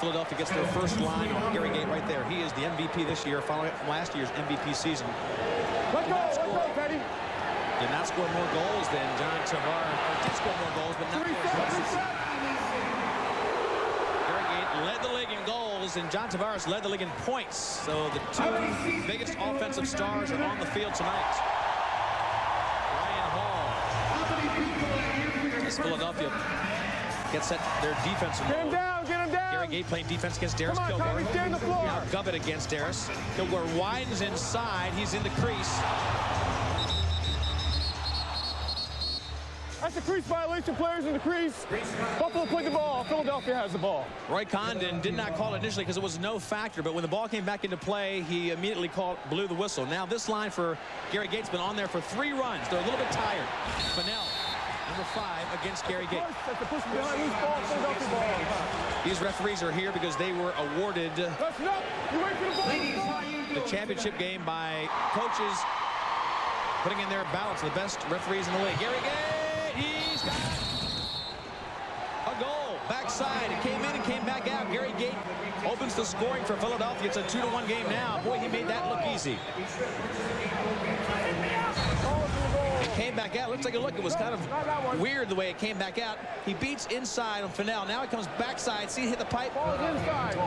Philadelphia gets their first line on Gary Gait right there. He is the MVP this year, following up from last year's MVP season. Let's go, Teddy. Did not score more goals than John Tavares. Or did score more goals, but not more assists. Gary Gait led the league in goals, and John Tavares led the league in points. So the two biggest offensive stars are on the field tonight. Ryan Hall. As Philadelphia gets set their defensive Get him mode. down, get him down. Gary Gait playing defense against Darius Come on, Kilgore. Tommy, stay on the floor. Now Govett against Darius. Kilgore widens inside. He's in the crease. That's a crease violation. Players in the crease. Buffalo played the ball. Philadelphia has the ball. Roy Condon did not call it initially because it was no factor, but when the ball came back into play, he immediately blew the whistle. Now this line for Gary Gait's been on there for 3 runs. They're a little bit tired. Fennell, number 5, against Gary Gait. That's the push behind loose ball. Philadelphia ball. These referees are here because they were awarded That's enough. You wait for the ball. the championship game by coaches putting in their ballots of the best referees in the league. Gary Gait, he's got a goal. Backside, it came in and came back out. Gary Gait opens the scoring for Philadelphia. It's a 2-1 game now. Boy, he made that look easy. It came back out. Let's take a look. It was kind of weird the way it came back out. He beats inside on Fennell. Now he comes backside. See, hit the pipe. Ball is inside.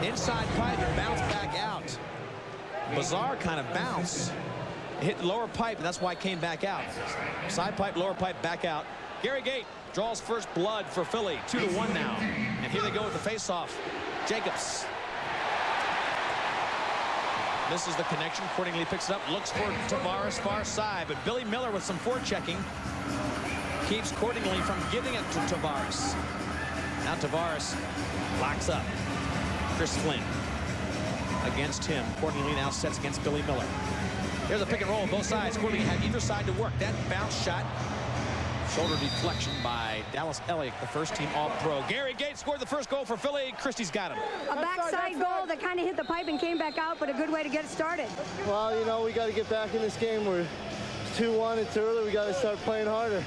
Inside pipe and bounce back out. Bizarre kind of bounce. Hit lower pipe, and that's why it came back out. Side pipe, lower pipe, back out. Gary Gait draws first blood for Philly. 2-1 now. And here they go with the face-off. Jacobs. This is the connection. Cordingley picks it up, looks for Tavares far side, but Billy Miller with some forechecking keeps Cordingley from giving it to Tavares. Now Tavares locks up. Chris Flynn against him. Cordingley now sets against Billy Miller. Here's a pick and roll on both sides. Cordingley had either side to work. That bounce shot. Shoulder deflection by Dallas Elliott, the first-team All-Pro. Gary Gait scored the first goal for Philly. Christie's got him. A backside goal that kind of hit the pipe and came back out, but a good way to get it started. Well, you know, we got to get back in this game. We're 2-1. It's early. We got to start playing harder.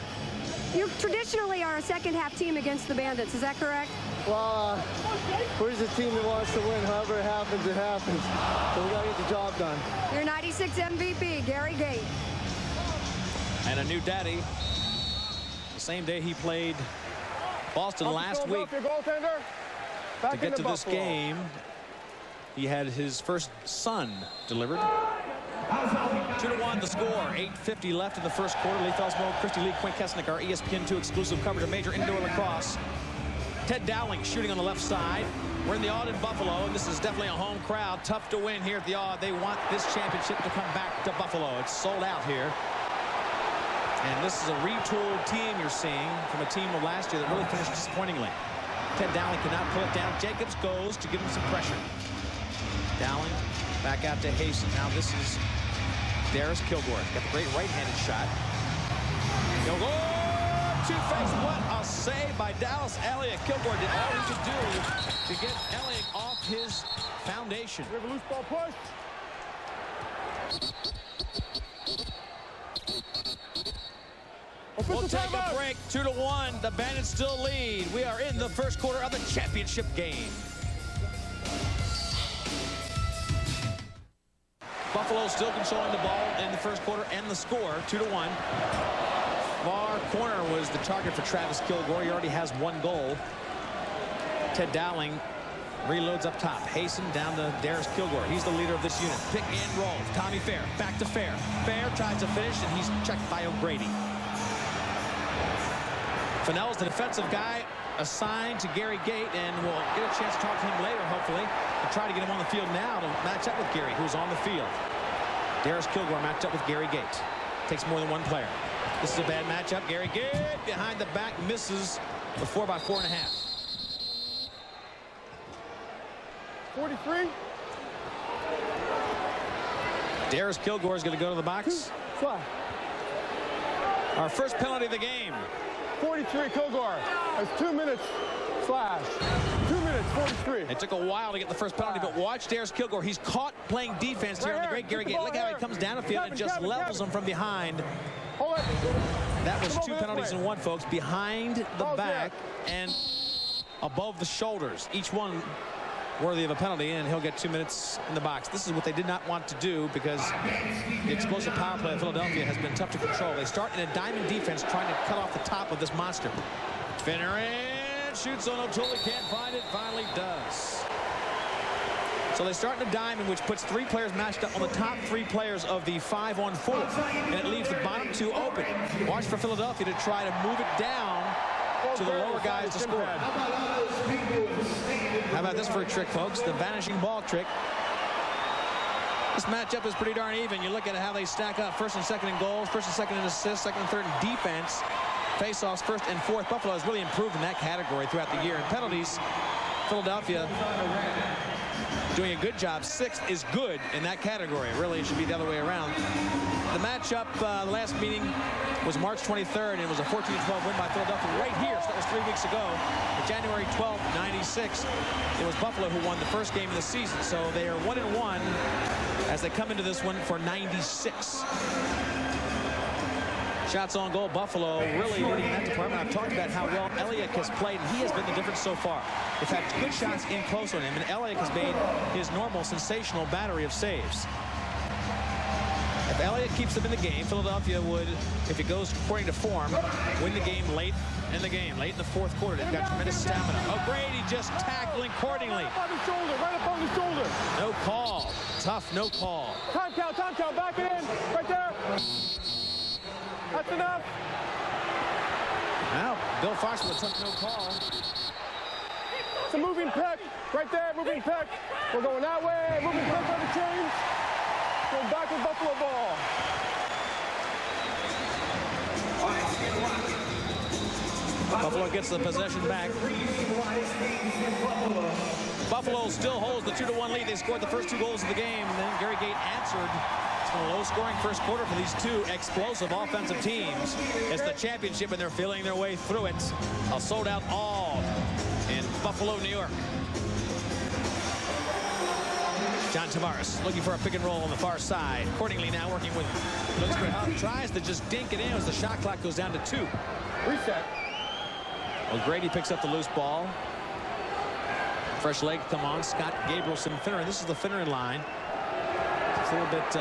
You traditionally are a second-half team against the Bandits. Is that correct? Well, we're just a team that wants to win. However it happens, it happens. So we got to get the job done. Your 96 MVP, Gary Gait. And a new daddy. The same day he played Boston last week. Goaltender. To get to this game, he had his first son delivered. 2-1 the score. 8:50 left in the first quarter. Lee Felsmo, Christy Lee, Quint Kesnick, our ESPN2 exclusive coverage of major indoor lacrosse. Ted Dowling shooting on the left side. We're in the Aud in Buffalo, and this is definitely a home crowd. Tough to win here at the Aud. They want this championship to come back to Buffalo. It's sold out here. And this is a retooled team you're seeing from a team of last year that really finished disappointingly. Ted Dowling cannot pull it down. Jacobs goes to give him some pressure. Dowling back out to Hasten. Now this is Darius Kilgore. Got the great right-handed shot. Kilgore! Two-face. What a save by Dallas Elliott. Kilgore did all he could do to get Elliott off his foundation. We have a loose ball push. We'll take a break. 2-1. The Bandits still lead. We are in the first quarter of the championship game. Buffalo still controlling the ball in the first quarter and the score, 2-1. Far corner was the target for Travis Kilgore. He already has 1 goal. Ted Dowling reloads up top. Hasten down to Darius Kilgore. He's the leader of this unit. Pick and roll. Tommy Fair back to Fair. Fair tries to finish, and he's checked by O'Grady. Fennell's the defensive guy assigned to Gary Gait, and we'll get a chance to talk to him later, hopefully, and try to get him on the field now to match up with Gary, who's on the field. Darius Kilgore matched up with Gary Gait. Takes more than 1 player. This is a bad matchup. Gary Gait behind the back misses the 4x4.5. 43. Darius Kilgore is going to go to the box. Fly. Our first penalty of the game. 43, Kilgore. That's 2 minutes slash. 2 minutes, 43. It took a while to get the first penalty, but watch Darius Kilgore. He's caught playing defense here on the great Gary Gait. Look how he comes down the field and just levels him from behind. Hold it. That was 2 penalties in 1, folks. Behind the back and above the shoulders, each one worthy of a penalty, and he'll get 2 minutes in the box. This is what they did not want to do because the explosive power play of Philadelphia has been tough to control. They start in a diamond defense trying to cut off the top of this monster. Finneran shoots on O'Toole. He can't find it. Finally does. So they start in a diamond, which puts 3 players matched up on the top 3 players of the 5-on-4, and it leaves the bottom 2 open. Watch for Philadelphia to try to move it down to the lower guys to score. How about this for a trick, folks? The vanishing ball trick. This matchup is pretty darn even. You look at how they stack up. First and second in goals, first and second in assists, second and third in defense. Face-offs, first and fourth. Buffalo has really improved in that category throughout the year. And penalties, Philadelphia doing a good job. 6th is good in that category. Really, it should be the other way around. The matchup, the last meeting was March 23rd, and it was a 14-12 win by Philadelphia right here. So that was 3 weeks ago. But January 12th, 96, it was Buffalo who won the first game of the season. So they are 1-1 as they come into this one for 96. Shots on goal, Buffalo really leading that department. I've talked about how well Elliott has played, and he has been the difference so far. They've had good shots in close on him, and Elliott has made his normal sensational battery of saves. If Elliott keeps them in the game, Philadelphia would, if it goes according to form, win the game late in the game, late in the 4th quarter. They've got tremendous stamina. O'Grady just tackling accordingly. Right up on the shoulder, right up on the shoulder. No call. Tough, no call. Time count, back it in, right there. That's enough. Now, Bill Foxworth took no call. It's a moving peck, right there, moving peck. We're going that way, moving peck on the change. Going back with Buffalo ball. Buffalo gets the possession back. Buffalo still holds the 2-1 lead. They scored the first 2 goals of the game, and then Gary Gait answered. It's been a low-scoring first quarter for these 2 explosive offensive teams. It's the championship, and they're feeling their way through it. A sold-out all in Buffalo, New York. John Tavares looking for a pick and roll on the far side. Accordingly now working with Lundskog. Tries to just dink it in as the shot clock goes down to 2. Reset. O'Grady picks up the loose ball. Fresh leg come on. Scott Gabrielson, Finneran. This is the Finneran line. It's a little bit,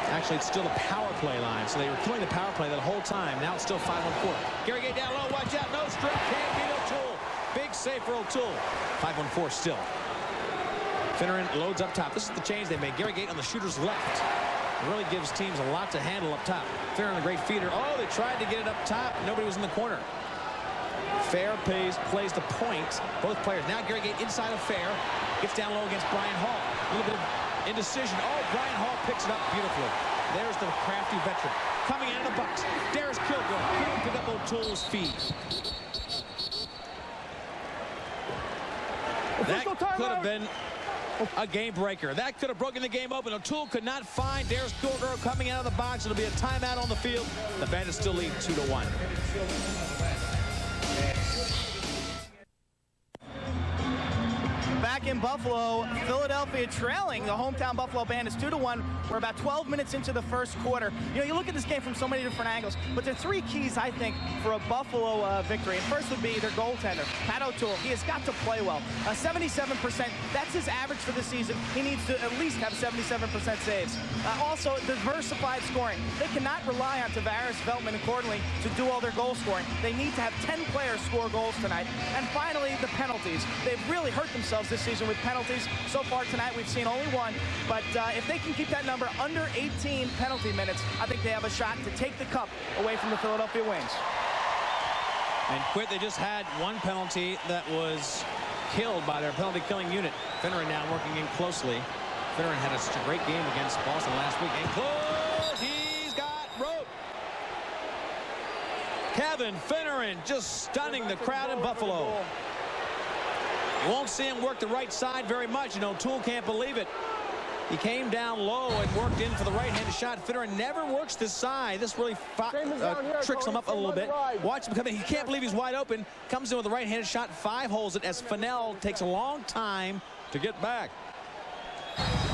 actually it's still the power play line. So they were killing the power play that whole time. Now it's still 5-on-4. Gary Gait down low, watch out, no strike, can't beat O'Toole. Big save for O'Toole. 5-on-4 still. Finneran loads up top. This is the change they made. Gary Gait on the shooter's left. It really gives teams a lot to handle up top. Finneran, a great feeder. Oh, they tried to get it up top. Nobody was in the corner. Fair plays the point. Both players. Now Gary Gait inside of Fair. Gets down low against Brian Hall. A little bit of indecision. Oh, Brian Hall picks it up beautifully. There's the crafty veteran. Coming out of the box. Darius Kilgore. Couldn't pick up O'Toole's feet. That could have been a game breaker. That could have broken the game open. O'Toole could not find Darius Kilgore coming out of the box. It'll be a timeout on the field. The Bandits still lead 2-1. Back in Buffalo, Philadelphia trailing the hometown Buffalo Bandits 2-1. We're about 12 minutes into the first quarter. You know, you look at this game from so many different angles, but there are 3 keys, I think, for a Buffalo victory. And first would be their goaltender, Pat O'Toole. He has got to play well. 77%, that's his average for the season. He needs to at least have 77% saves. Also, diversified scoring. They cannot rely on Tavares, Veltman, and Cordley to do all their goal scoring. They need to have 10 players score goals tonight. And finally, the penalties. They've really hurt themselves this season with penalties. So far tonight, we've seen only 1. But if they can keep that number under 18 penalty minutes, I think they have a shot to take the cup away from the Philadelphia Wings. And quit, they just had 1 penalty that was killed by their penalty killing unit. Finneran now working in closely. Finneran had such a great game against Boston last week. And close, he's got rope. Kevin Finneran just stunning the crowd in Buffalo. You won't see him work the right side very much. You know, O'Toole can't believe it. He came down low and worked in for the right-handed shot. Finneran never works this side. This really tricks him up a little bit. Watch him come in. He can't believe he's wide open. Comes in with a right-handed shot. 5 holes it as Fennell takes a long time to get back.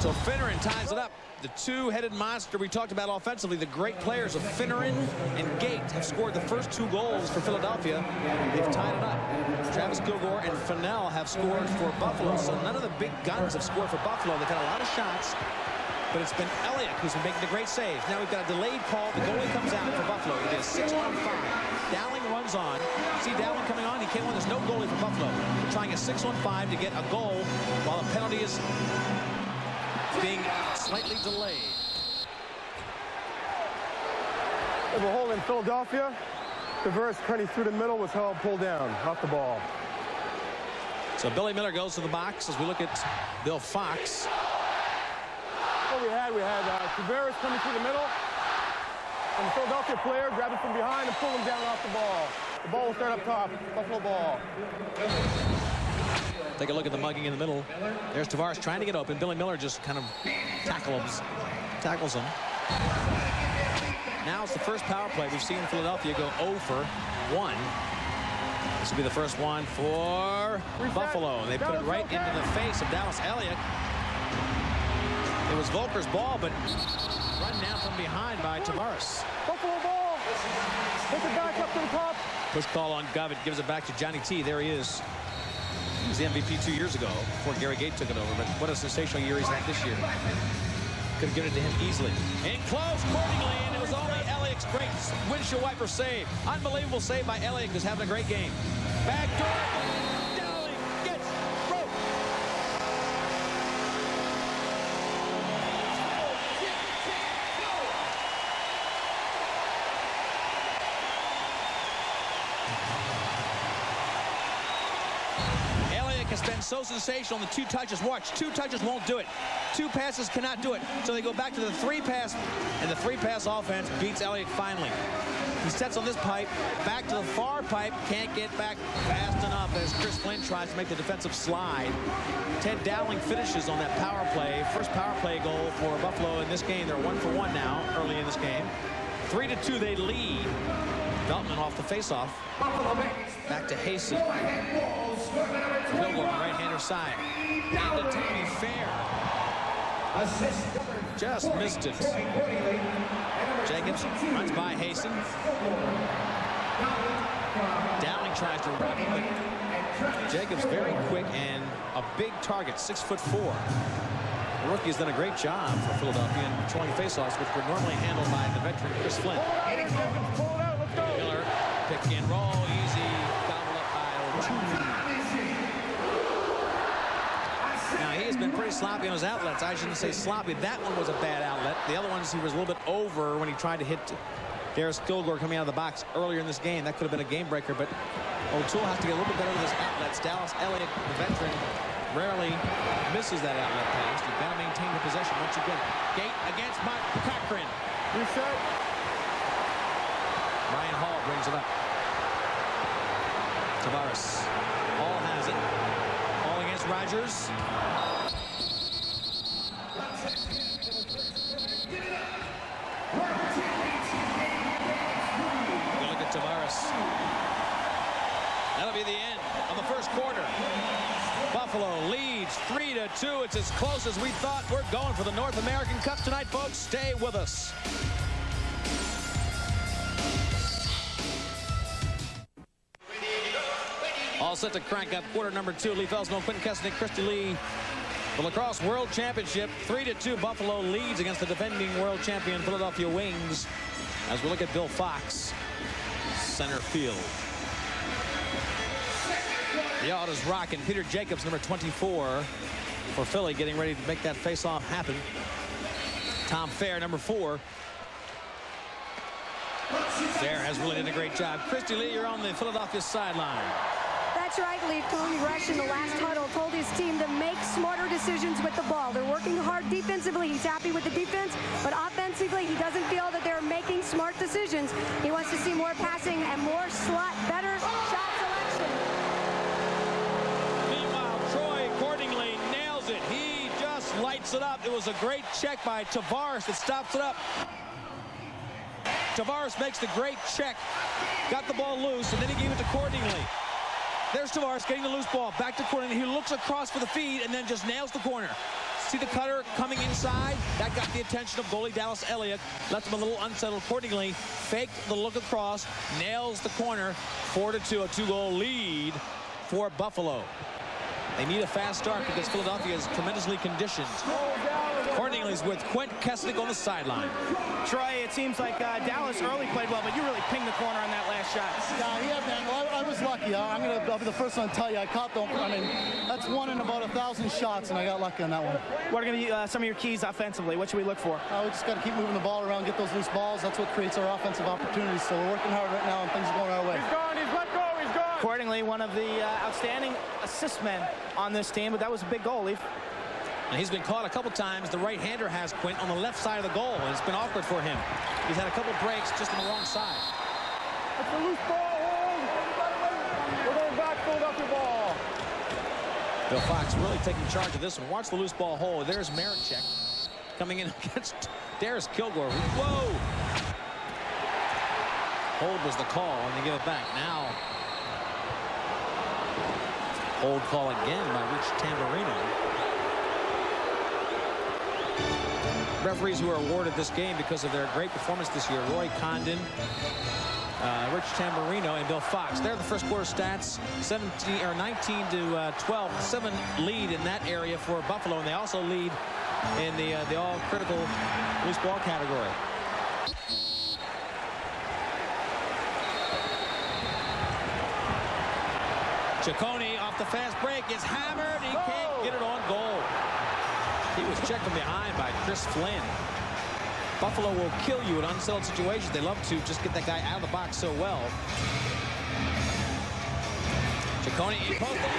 So Finneran ties it up. The two-headed monster we talked about offensively, the great players of Finneran and Gate have scored the first 2 goals for Philadelphia. They've tied it up. Travis Kilgore and Fennell have scored for Buffalo, so none of the big guns have scored for Buffalo. They've had a lot of shots, but it's been Elliott who's been making the great saves. Now we've got a delayed call. The goalie comes out for Buffalo. It is 6-on-5. Dowling runs on. See Dowling coming on. He can't win. There's no goalie for Buffalo. They're trying a 6-on-5 to get a goal while the penalty is being slightly delayed. There's a hole in Philadelphia. Tavares Kearney through the middle was held, pulled down, off the ball. So Billy Miller goes to the box as we look at Bill Fox. What we had Tavares coming through the middle, and the Philadelphia player grabbed it from behind and pulled him down off the ball. The ball will start up top, Buffalo ball. Take a look at the mugging in the middle. There's Tavares trying to get open. Billy Miller just kind of tackles him. Now it's the first power play. We've seen Philadelphia go 0 for 1. This will be the first one for Buffalo. And they put it right into the face of Dallas Elliott. It was Volker's ball, but run down from behind by Tavares. Buffalo ball. Take it back up to the top. Push call on Govett. Gives it back to Johnny T. There he is. He was the MVP 2 years ago before Gary Gate took it over. But what a sensational year he's had this year. Could have given it to him easily. In close, Cordingley, and it was only Elliott's great windshield wiper save. Unbelievable save by Elliott, who's having a great game. Back door. Dowling gets broke. Has been so sensational in the 2 touches. Watch, 2 touches won't do it. 2 passes cannot do it. So they go back to the 3-pass, and the 3-pass offense beats Elliott finally. He sets on this pipe, back to the far pipe, can't get back fast enough as Chris Flynn tries to make the defensive slide. Ted Dowling finishes on that power play. First power play goal for Buffalo in this game. They're 1 for 1 now, early in this game. 3-2 they lead. Veltman off the faceoff. Back to Hasty. Kilgore on the right-hander side. Into Tommy Fair. Just missed it. Jacobs runs by Hasty. Dowling tries to run, but Jacobs very quick and a big target, 6'4". The rookie has done a great job for Philadelphia in controlling faceoffs, which were normally handled by the veteran Chris Flynn. Miller, pick and roll, easy, gobbled up by O'Toole. Now he has been pretty sloppy on his outlets. I shouldn't say sloppy. That one was a bad outlet. The other ones he was a little bit over when he tried to hit Darius Kilgore coming out of the box earlier in this game. That could have been a game breaker, but O'Toole has to get a little bit better with his outlets. Dallas Elliott, the veteran, rarely misses that outlet pass. You've got to maintain the possession once again. Gate against Mike Cochran. Reset. Ryan Hall brings it up. Tavares. Hall has it. Hall against Rogers. Good look at Tavares. That'll be the end of the first quarter. Buffalo leads 3-2. It's as close as we thought. We're going for the North American Cup tonight, folks. Stay with us. All set to crank up quarter number 2. Lee Felsmo, Quentin Kesnick, Christy Lee. The Lacrosse World Championship, 3-2. Buffalo leads against the defending world champion Philadelphia Wings. As we look at Bill Fox, center field. The yard is rocking. Peter Jacobs, number 24 for Philly, getting ready to make that face-off happen. Tom Fair, number 4. Fair has really done a great job. Christy Lee, you're on the Philadelphia sideline. That's right, Lee. Tony Rush in the last huddle told his team to make smarter decisions with the ball. They're working hard defensively. He's happy with the defense, but offensively, he doesn't feel that they're making smart decisions. He wants to see more passing and more slot, better shot selection. Meanwhile, Troy Cordingley nails it. He just lights it up. It was a great check by Tavares that stops it up. Tavares makes the great check, got the ball loose, and then he gave it to Cordingley. There's Tavares getting the loose ball back to Cordingley. He looks across for the feed and then just nails the corner. See the cutter coming inside? That got the attention of goalie Dallas Elliott. Left him a little unsettled accordingly. Faked the look across. Nails the corner. 4-2, a 2-goal lead for Buffalo. They need a fast start because Philadelphia is tremendously conditioned. Accordingly, with Quint Kesselnick on the sideline. Troy, it seems like Dallas early played well, but you really pinged the corner on that last shot. Yeah, man. Well, I was lucky. I'll be the first one to tell you. I caught them. I mean, that's one in about 1,000 shots, and I got lucky on that one. What are going to be some of your keys offensively? What should we look for? We just got to keep moving the ball around, get those loose balls. That's what creates our offensive opportunities. So we're working hard right now, and things are going our way. He's gone. He's let go. He's gone. Accordingly, one of the outstanding assist men on this team, but that was a big goal, Leaf. And he's been caught a couple times. The right-hander has Quint on the left side of the goal, and it's been awkward for him. He's had a couple breaks just on the wrong side. It's a loose ball. Hold. We're going back. Philadelphia ball. Bill Fox really taking charge of this one. Watch the loose ball hold. There's Maricek coming in against Darius Kilgore. Whoa! Hold was the call, and they give it back. Now, hold call again by Rich Tamburino. Referees who are awarded this game because of their great performance this year: Roy Condon, Rich Tamburino, and Bill Fox. They're the first quarter stats: 19-12, 7 lead in that area for Buffalo, and they also lead in the all-critical loose ball category. Ciccone off the fast break is hammered. He can't get it on goal. He was checked from behind by Chris Flynn. Buffalo will kill you in unsettled situations. They love to just get that guy out of the box so well. Ciccone, he posted.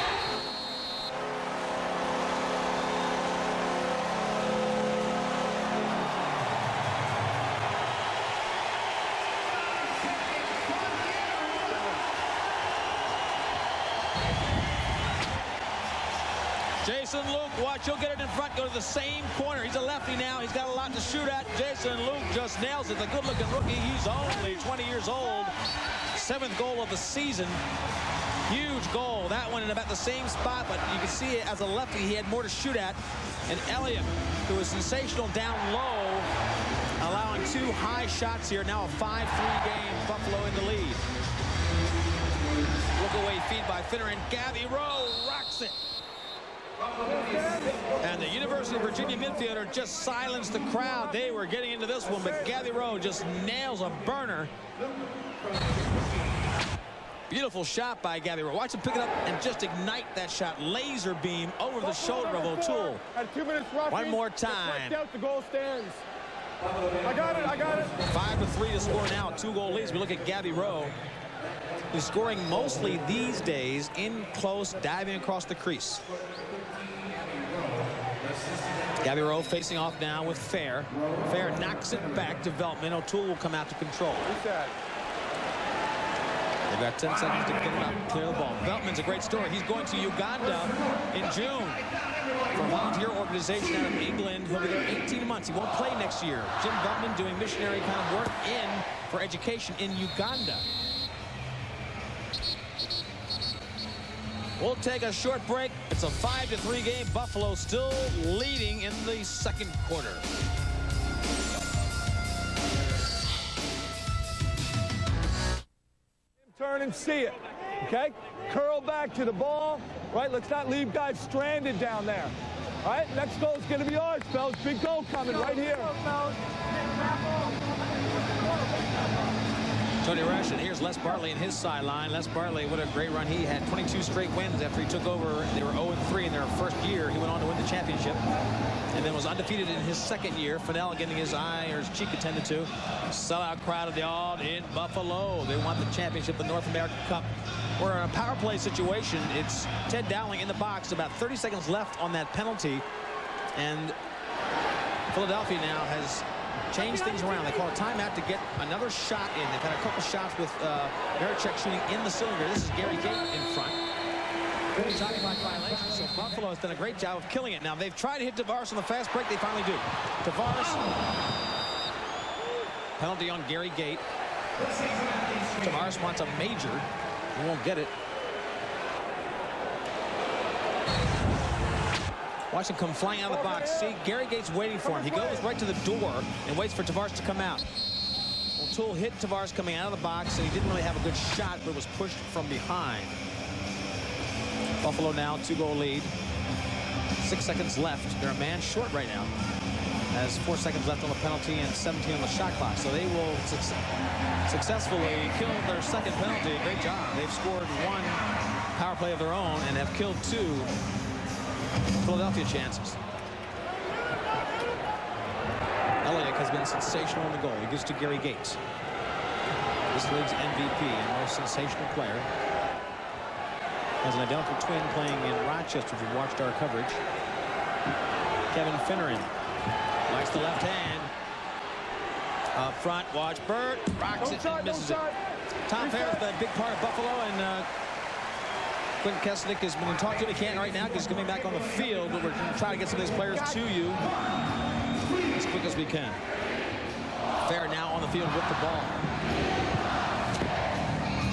Jason Luke, watch, he'll get it in front, go to the same corner. He's a lefty now. He's got a lot to shoot at. Jason Luke just nails it. The good-looking rookie. He's only 20 years old. 7th goal of the season. Huge goal. That one in about the same spot, but you can see it as a lefty, he had more to shoot at. And Elliott, who was sensational down low, allowing 2 high shots here. Now a 5-3 game. Buffalo in the lead. Look away feed by Finner, and Gabby Rowe rocks it. And the University of Virginia midfielder just silenced the crowd. They were getting into this one, but Gabby Rowe just nails a burner. Beautiful shot by Gabby Rowe. Watch him pick it up and just ignite that shot. Laser beam over the shoulder of O'Toole. At 2 minutes roughing. One more time. Out, the goal stands. I got it. 5-3 to score now. 2-goal leads. We look at Gabby Rowe, who's scoring mostly these days in close, diving across the crease. Gabby Rowe facing off now with Fair. Fair knocks it back to Veltman. O'Toole will come out to control. They've got 10 seconds to get it out and clear the ball. Veltman's a great story. He's going to Uganda in June for a volunteer organization out of England. He'll be there 18 months. He won't play next year. Jim Veltman doing missionary kind of work for education in Uganda. We'll take a short break. It's a 5-3 game. Buffalo still leading in the second quarter. Turn and see it. Okay? Curl back to the ball. Right? Let's not leave guys stranded down there. All right? Next goal is going to be ours, fellas. Big goal coming right here. Tony Rush, and here's Les Bartley in his sideline. Les Bartley, what a great run. He had 22 straight wins after he took over. They were 0-3 in their first year. He went on to win the championship and then was undefeated in his second year. Fennell getting his eye or his cheek attended to. Sellout crowd of the odd in Buffalo. They won the championship, the North American Cup. We're in a power play situation. It's Ted Dowling in the box, about 30 seconds left on that penalty. And Philadelphia now has changed things around. They call a timeout to get another shot in. They've had a couple shots with Maricek shooting in the cylinder. This is Gary Gate in front. Shot clock violation, so Buffalo has done a great job of killing it. Now, they've tried to hit Tavares on the fast break. They finally do. Tavares, penalty on Gary Gate. Tavares wants a major. He won't get it. Watch him come flying out of the box. See, Gary Gates waiting for him. He goes right to the door and waits for Tavares to come out. O'Toole hit Tavares coming out of the box, and he didn't really have a good shot, but was pushed from behind. Buffalo now 2-goal lead. 6 seconds left. They're a man short right now. Has 4 seconds left on the penalty and 17 on the shot clock. So they will successfully kill their second penalty. Great job. They've scored 1 power play of their own and have killed 2 Philadelphia chances. Elliott has been sensational in the goal. He gives to Gary Gates. This league's MVP and most sensational player. Has an identical twin playing in Rochester if you've watched our coverage. Kevin Finneran likes the left hand. Up front, watch Burt. Rocks it and misses it. Tom Fair has been a big part of Buffalo, and Quentin Kesnick has been talking to him. He can't right now because he's coming back on the field, but we're trying to get some of these players to you as quick as we can. Fair now on the field with the ball.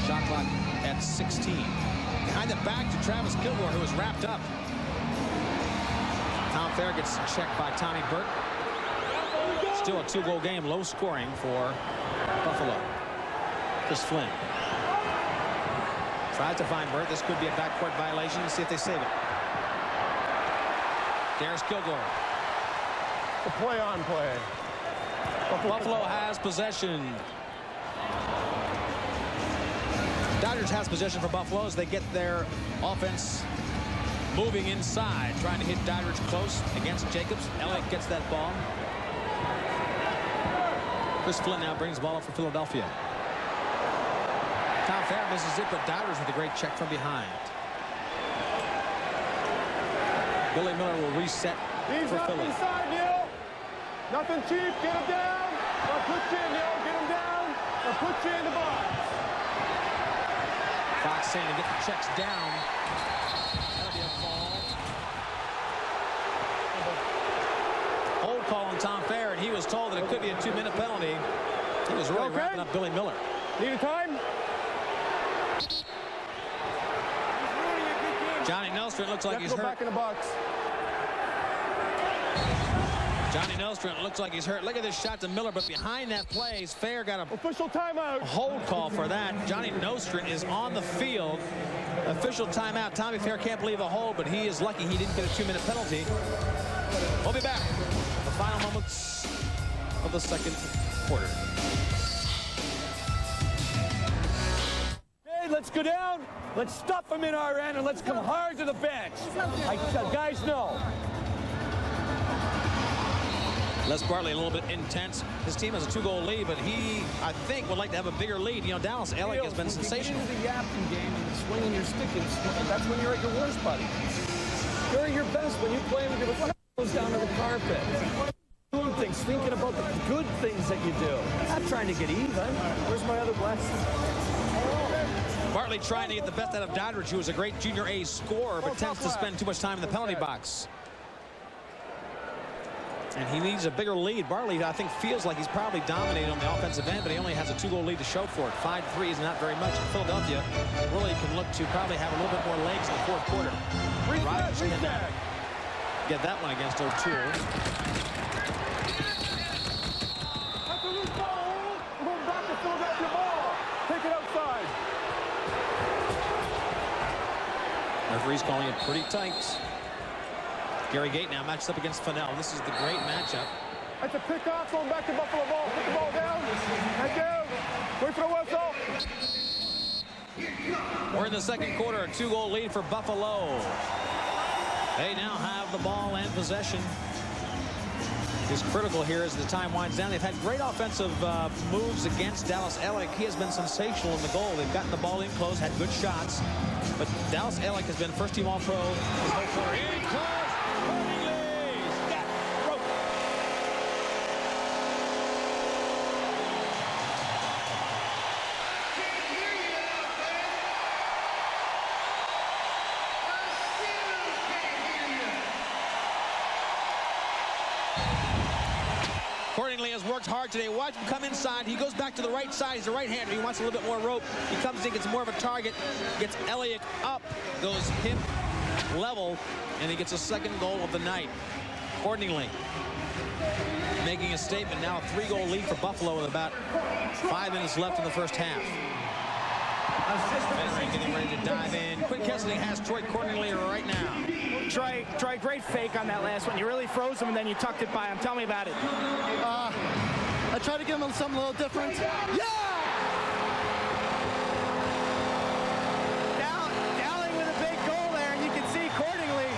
Shot clock at 16. Behind the back to Travis Kilgore, who is wrapped up. Tom Fair gets checked by Tommy Burt. Still a 2-goal game, low scoring for Buffalo. Chris Flynn tries to find Burt. This could be a backcourt violation. Let's see if they save it. There's Kilgore. The play on play. Buffalo has possession. Dodgers has possession for Buffalo as they get their offense moving inside, trying to hit Dodgers close against Jacobs. Elliott gets that ball. Chris Flynn now brings the ball up for Philadelphia. Tom Fair misses it, but Dodgers with a great check from behind. Billy Miller will reset for Philly. Inside, Neil. Nothing cheap. Get him down. I'll put you in, Neil. Get him down. I'll put you in the box. Fox saying to get the checks down. That'll be a fall. Hold call on Tom Fair, and he was told that it could be a 2-minute penalty. He was really wrapping up Billy Miller. Need a time? Johnny Nelstrom looks like he's hurt. Back in the box. Johnny Nelstrom looks like he's hurt. Look at this shot to Miller, but behind that play, Fair got a Official timeout. hold call for that. Johnny Nostrom is on the field. Official timeout. Tommy Fair can't believe the hold, but he is lucky he didn't get a 2-minute penalty. We'll be back. The final moments of the second quarter. Hey, let's go down. Let's stuff them in our end, and let's come hard to the bench. Guys know. Les Bartley a little bit intense. His team has a 2-goal lead, but he, I think, would like to have a bigger lead. You know, Dallas Elliott has been sensational. When you get into the Yapton game and swinging your stick, that's when you're at your worst, buddy. You're at your best when you play and you're like, what goes down to the carpet? Doing things, thinking about the good things that you do. Not trying to get even. Where's my other blessing? Bartley trying to get the best out of Doddridge, who is a great junior A scorer, but tends to spend too much time in the penalty box. And he needs a bigger lead. Bartley, I think, feels like he's probably dominated on the offensive end, but he only has a 2-goal lead to show for it. 5-3 is not very much. Philadelphia really can look to probably have a little bit more legs in the fourth quarter. Rogers can get that one against O'Toole. That's a loose ball. Move back to Philadelphia ball. Take it outside. Referee's calling it pretty tight. Gary Gate now matched up against Fennell. This is the great matchup. That's a pick-off, going back to Buffalo ball. Put the ball down. Thank you. Wait for the whistle. We're in the second quarter, a 2-goal lead for Buffalo. They now have the ball and possession. It's critical here as the time winds down. They've had great offensive moves against Dallas Elliott. He has been sensational in the goal. They've gotten the ball in close, had good shots. But Dallas Elliott has been first-team All-Pro his whole career. In close. Accordingly, has worked hard today. Watch him come inside. He goes back to the right side. He's a right-hander. He wants a little bit more rope. He comes in, gets more of a target, gets Elliott up, goes hip level, and he gets a second goal of the night. Accordingly, making a statement. Now a 3-goal lead for Buffalo with about 5 minutes left in the first half. Veteran getting ready to dive in. Quinn Kesselring has Troy Cordingley right now. Troy, great fake on that last one. You really froze him and then you tucked it by him. Tell me about it. I tried to give him something a little different. Yeah! Dowling with a big goal there, and you can see Cordingley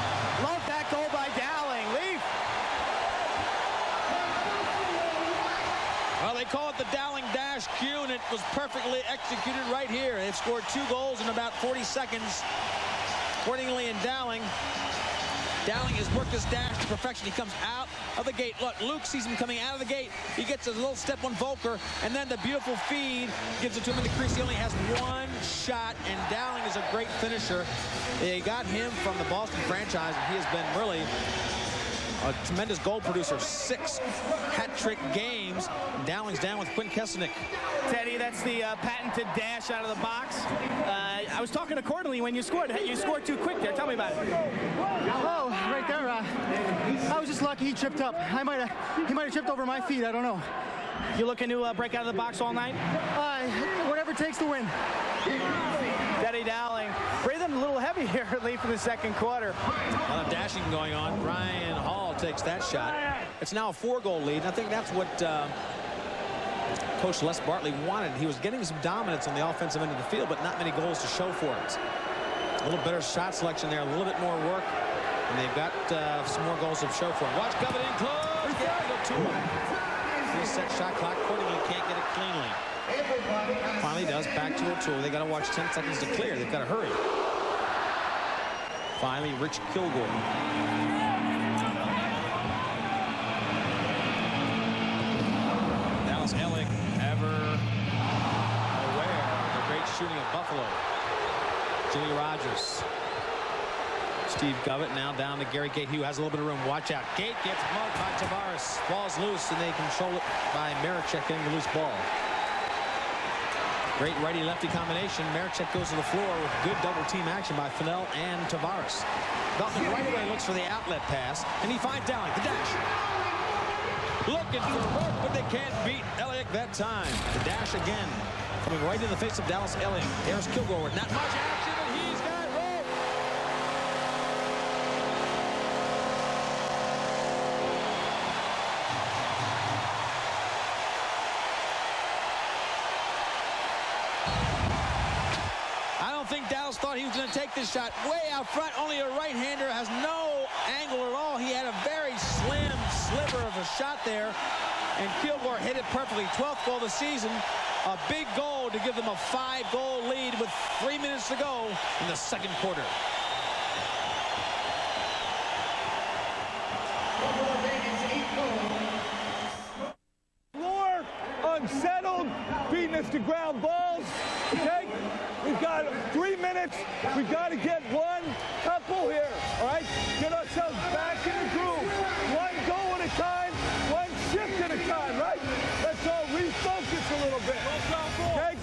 loved that goal by Dowling. Leaf. Well, they call it the Dowling Dash Q, and it was perfectly executed right here. They've scored 2 goals in about 40 seconds. Cordingley and Dowling. Dowling has worked his dash to perfection. He comes out of the gate. Look, Luke sees him coming out of the gate. He gets a little step on Volker, and then the beautiful feed gives it to him in the crease. He only has 1 shot, and Dowling is a great finisher. They got him from the Boston franchise, and he has been really a tremendous goal producer. 6 hat-trick games. Dowling's down with Quinn Kesselring. Teddy, that's the patented dash out of the box. I was talking to Cordingley when you scored. You scored too quick there. Tell me about it. Oh, right there. I was just lucky he tripped up. He might have tripped over my feet. I don't know. You looking to break out of the box all night? Whatever it takes to win. Teddy Dowling breathing a little heavy here late in the second quarter. A lot of dashing going on. Ryan Hall takes that shot. It's now a 4-goal lead. And I think that's what Coach Les Bartley wanted. He was getting some dominance on the offensive end of the field, but not many goals to show for it. A little better shot selection there, a little bit more work, and they've got some more goals to show for it. Watch Covet in close. Yeah, go 2-1. Reset shot clock. Cordingley can't get it cleanly. Finally does. Back to O'Toole. They got to watch 10 seconds to clear. They've got to hurry. Finally, Rich Kilgore. Dallas Ellick, ever aware of the great shooting of Buffalo. Jimmy Rogers. Steve Govett now down to Gary Gate, who has a little bit of room. Watch out. Gate gets mugged by Tavares. Ball's loose, and they control it by Maricek getting the loose ball. Great righty-lefty combination. Maricek goes to the floor with good double-team action by Fennell and Tavares. Dalton right away looks for the outlet pass, and he finds Dowling. The dash. Looking for work, but they can't beat Elliott that time. The dash again. Coming right in the face of Dallas Elliott. There's Kilgore with not much action, but he's got rope. I don't think Dallas thought he was going to take this shot way out front. Only a right-hander has no angle at all. He had a very slim sliver of a shot there, and Kilgore hit it perfectly. 12th goal of the season. A big goal to give them a 5-goal lead with 3 minutes to go in the second quarter. Floor, unsettled, beating us to ground balls. Okay? We've got 3 minutes. We've got to get one couple here. All right? Get ourselves back in the groove. One goal at a time, one shift at a time, right? Let's all refocus a little bit. Okay?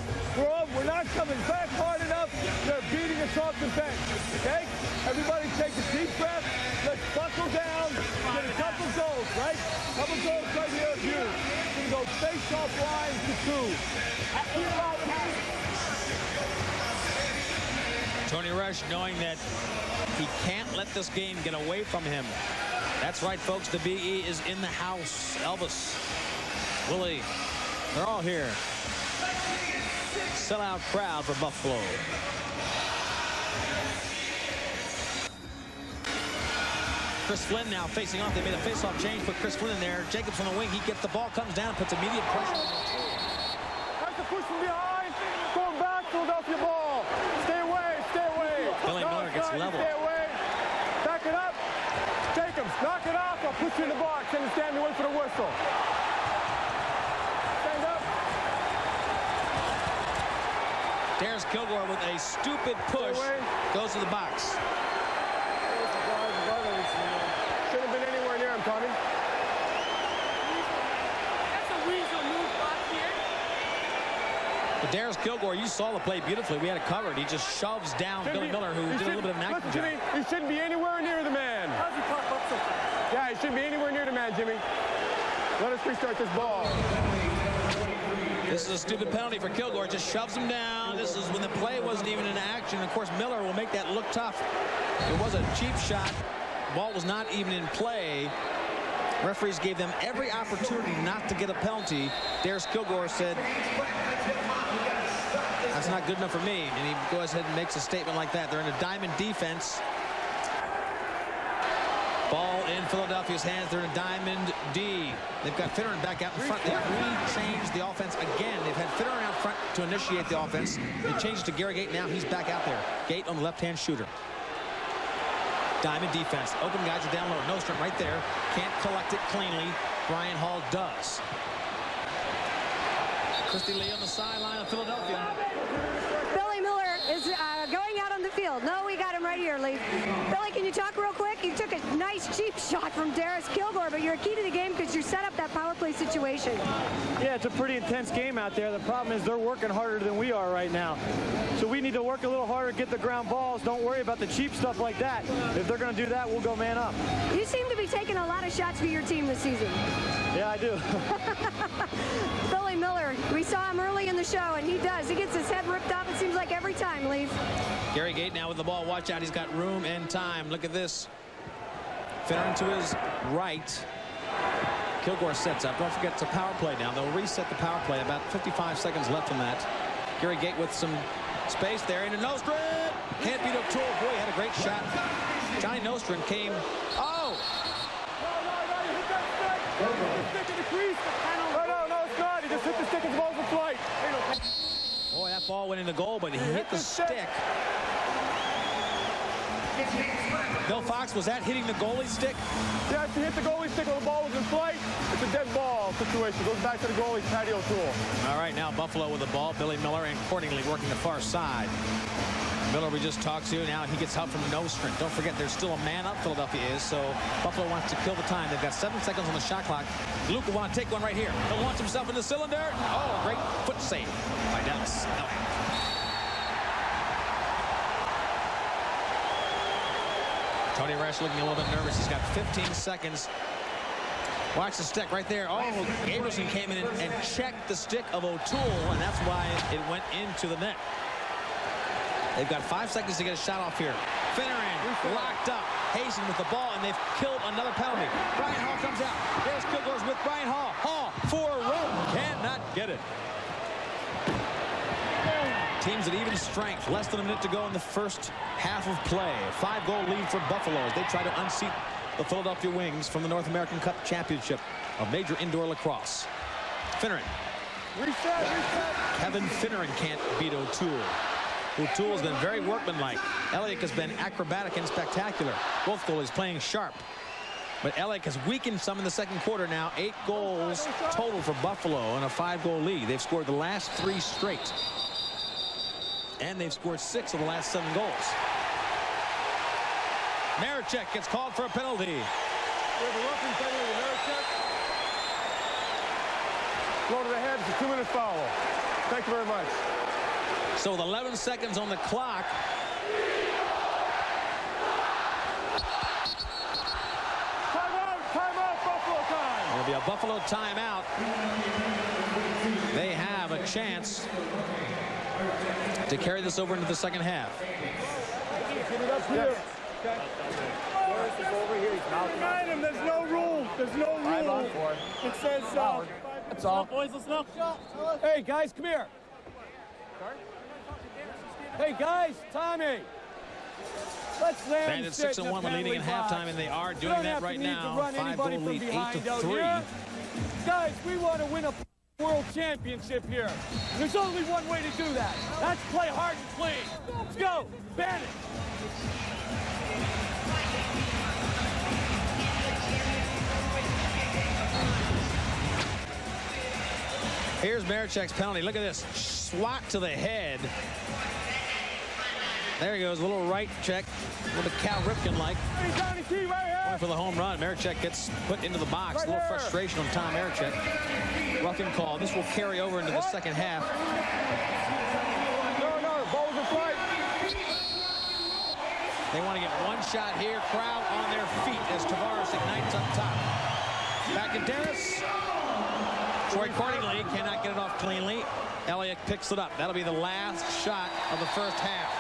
We're not coming back hard enough. They're beating us off the bench. Okay? Everybody take a deep breath. Let's buckle down. Get a couple goals, right? Couple goals right here of you. We're going to go face-off line to 2. Tony Rush knowing that he can't let this game get away from him. That's right, folks. The BE is in the house. Elvis, Willie, they're all here. Sellout crowd for Buffalo. Chris Flynn now facing off. They made a face-off change, put Chris Flynn in there. Jacobs on the wing. He gets the ball, comes down, puts immediate pressure. Has to push from behind. Going back, Philadelphia ball. Stay away, stay away. Billy Miller gets level. Stay away. Back it up. Jacobs, knock it off. I'll put you in the box. Understand me, wait for the whistle. Stand up. There's Kilgore with a stupid push. Goes to the box. Shouldn't have been anywhere near him, Tommy. That's a weasel move back here. But Darius Kilgore, you saw the play beautifully. We had it covered. He just shoves down Billy Miller, who did a little bit of an acting job. He shouldn't be Let us restart this ball. This is a stupid penalty for Kilgore. Just shoves him down. This is when the play wasn't even in action. Of course, Miller will make that look tough. It was a cheap shot. Ball was not even in play. Referees gave them every opportunity not to get a penalty. Darius Kilgore said, that's not good enough for me. And he goes ahead and makes a statement like that. They're in a diamond defense. Ball in Philadelphia's hands. They're in a diamond D. They've got Finneran back out in front. They've re-changed the offense again. They've had Finneran out front to initiate the offense. They changed to Gary Gait. Now he's back out there. Gait on the left-hand shooter. Diamond defense. Open guys are down low. Nostrom right there. Can't collect it cleanly. Brian Hall does. Christy Lee on the sideline of Philadelphia. Billy Miller is going out on the field. No, we got him right here, Lee. Billy, can you talk real quick? You took a nice cheap shot from Darius Kilgore, but you're a key to the game because you set up that power play situation. Yeah, it's a pretty intense game out there. The problem is they're working harder than we are right now. So we need to work a little harder, get the ground balls. Don't worry about the cheap stuff like that. If they're going to do that, we'll go man up. You seem to be taking a lot of shots for your team this season. Yeah, I do. Billy Miller, we saw him early in the show, and he does. He gets his head ripped off, it seems like, every time, Leaf. Gary Gait now with the ball. Watch out. He's got room and time. Look at this. Finneran to his right. Kilgore sets up. Don't forget, it's a power play now. They'll reset the power play. About 55 seconds left on that. Gary Gait with some space there. Into Nostrom. Can't beat O'Toole. Boy, he had a great shot. Johnny Nostrom came. Oh! Stick in the crease. No, it's not. He just hit the stick as well as the flight. Boy, that ball went in the goal, but he hit the stick. Bill Fox, was that hitting the goalie stick? Yeah, if you hit the goalie stick while the ball was in flight, it's a dead ball situation. Goes back to the goalie, Patty O'Toole. All right, now Buffalo with the ball. Billy Miller and Cordingley working the far side. Miller, we just talked to. Now he gets help from Nostrom. Don't forget, there's still a man up, Philadelphia is, so Buffalo wants to kill the time. They've got 7 seconds on the shot clock. Luke will want to take one right here. He'll launch himself in the cylinder. Oh, a great foot save by Dallas. Tony Resch looking a little bit nervous. He's got 15 seconds. Watch the stick right there. Oh, Gabrielson came in and checked the stick of O'Toole, and that's why it went into the net. They've got 5 seconds to get a shot off here. Finneran locked up. Hazen with the ball, and they've killed another penalty. Brian Hall comes out. There's Kilgore's with Brian Hall. Hall for a run. Cannot get it. Teams at even strength. Less than a minute to go in the first half of play. A 5-goal lead for Buffalo as they try to unseat the Philadelphia Wings from the North American Cup Championship of Major Indoor Lacrosse. Finneran. Reset. Kevin Finneran can't beat O'Toole. O'Toole has been very workmanlike. Elliott has been acrobatic and spectacular. Both goalies playing sharp. But Elliott has weakened some in the second quarter now. 8 goals total for Buffalo and a 5-goal lead. They've scored the last 3 straight. And they've scored 6 of the last 7 goals. Marechek gets called for a penalty. We have a roughing penalty with Marechek. Blow to the head. It's a 2-minute foul. Thank you very much. So with 11 seconds on the clock. Timeout, Buffalo time. There'll be a Buffalo timeout. They have a chance to carry this over into the second half. Get it up here. Behind him, there's no rule. There's no rule. It says, that's all. Boys, let's go. Hey, guys, come here. Hey, guys, Tommy. Let's land. Bandits 6-1 leading in halftime, and they are doing that right now. 5-goal lead, 8-3. Guys, we want to win a world championship here. There's only one way to do that. That's play hard and clean. Let's go. Bandit. Here's Marechek's penalty. Look at this. Swat to the head. There he goes. A little right check. A little bit Cal Ripken-like. Going for the home run. Marechek gets put into the box. A little frustration on Tom Marechek. Roughing call. This will carry over into the second half. No, balls in flight. They want to get one shot here. Crowd on their feet as Tavares ignites up top. Back in Darris. Troy Cordingley cannot get it off cleanly. Elliott picks it up. That'll be the last shot of the first half.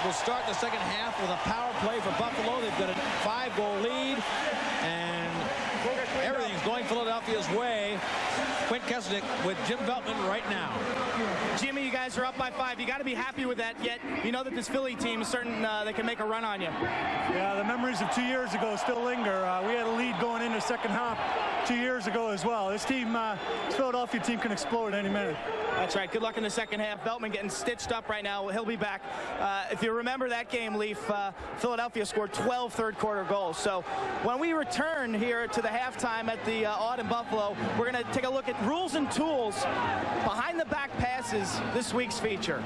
We'll start the second half with a power play for Buffalo. They've got a 5-goal lead, and everything's going Philadelphia's way. Quint Kesselnick with Jim Veltman right now. Jimmy, you guys are up by 5. You got to be happy with that, yet you know that this Philly team is certain they can make a run on you. Yeah, the memories of 2 years ago still linger. We had a lead going into the second half 2 years ago as well. This team, this Philadelphia team can explode any minute. That's right. Good luck in the second half. Veltman getting stitched up right now. He'll be back. If you remember that game, Leaf, Philadelphia scored 12 third-quarter goals. So when we return here to the halftime at the Odd in Buffalo, we're going to take a look at rules and tools behind the back passes, this week's feature.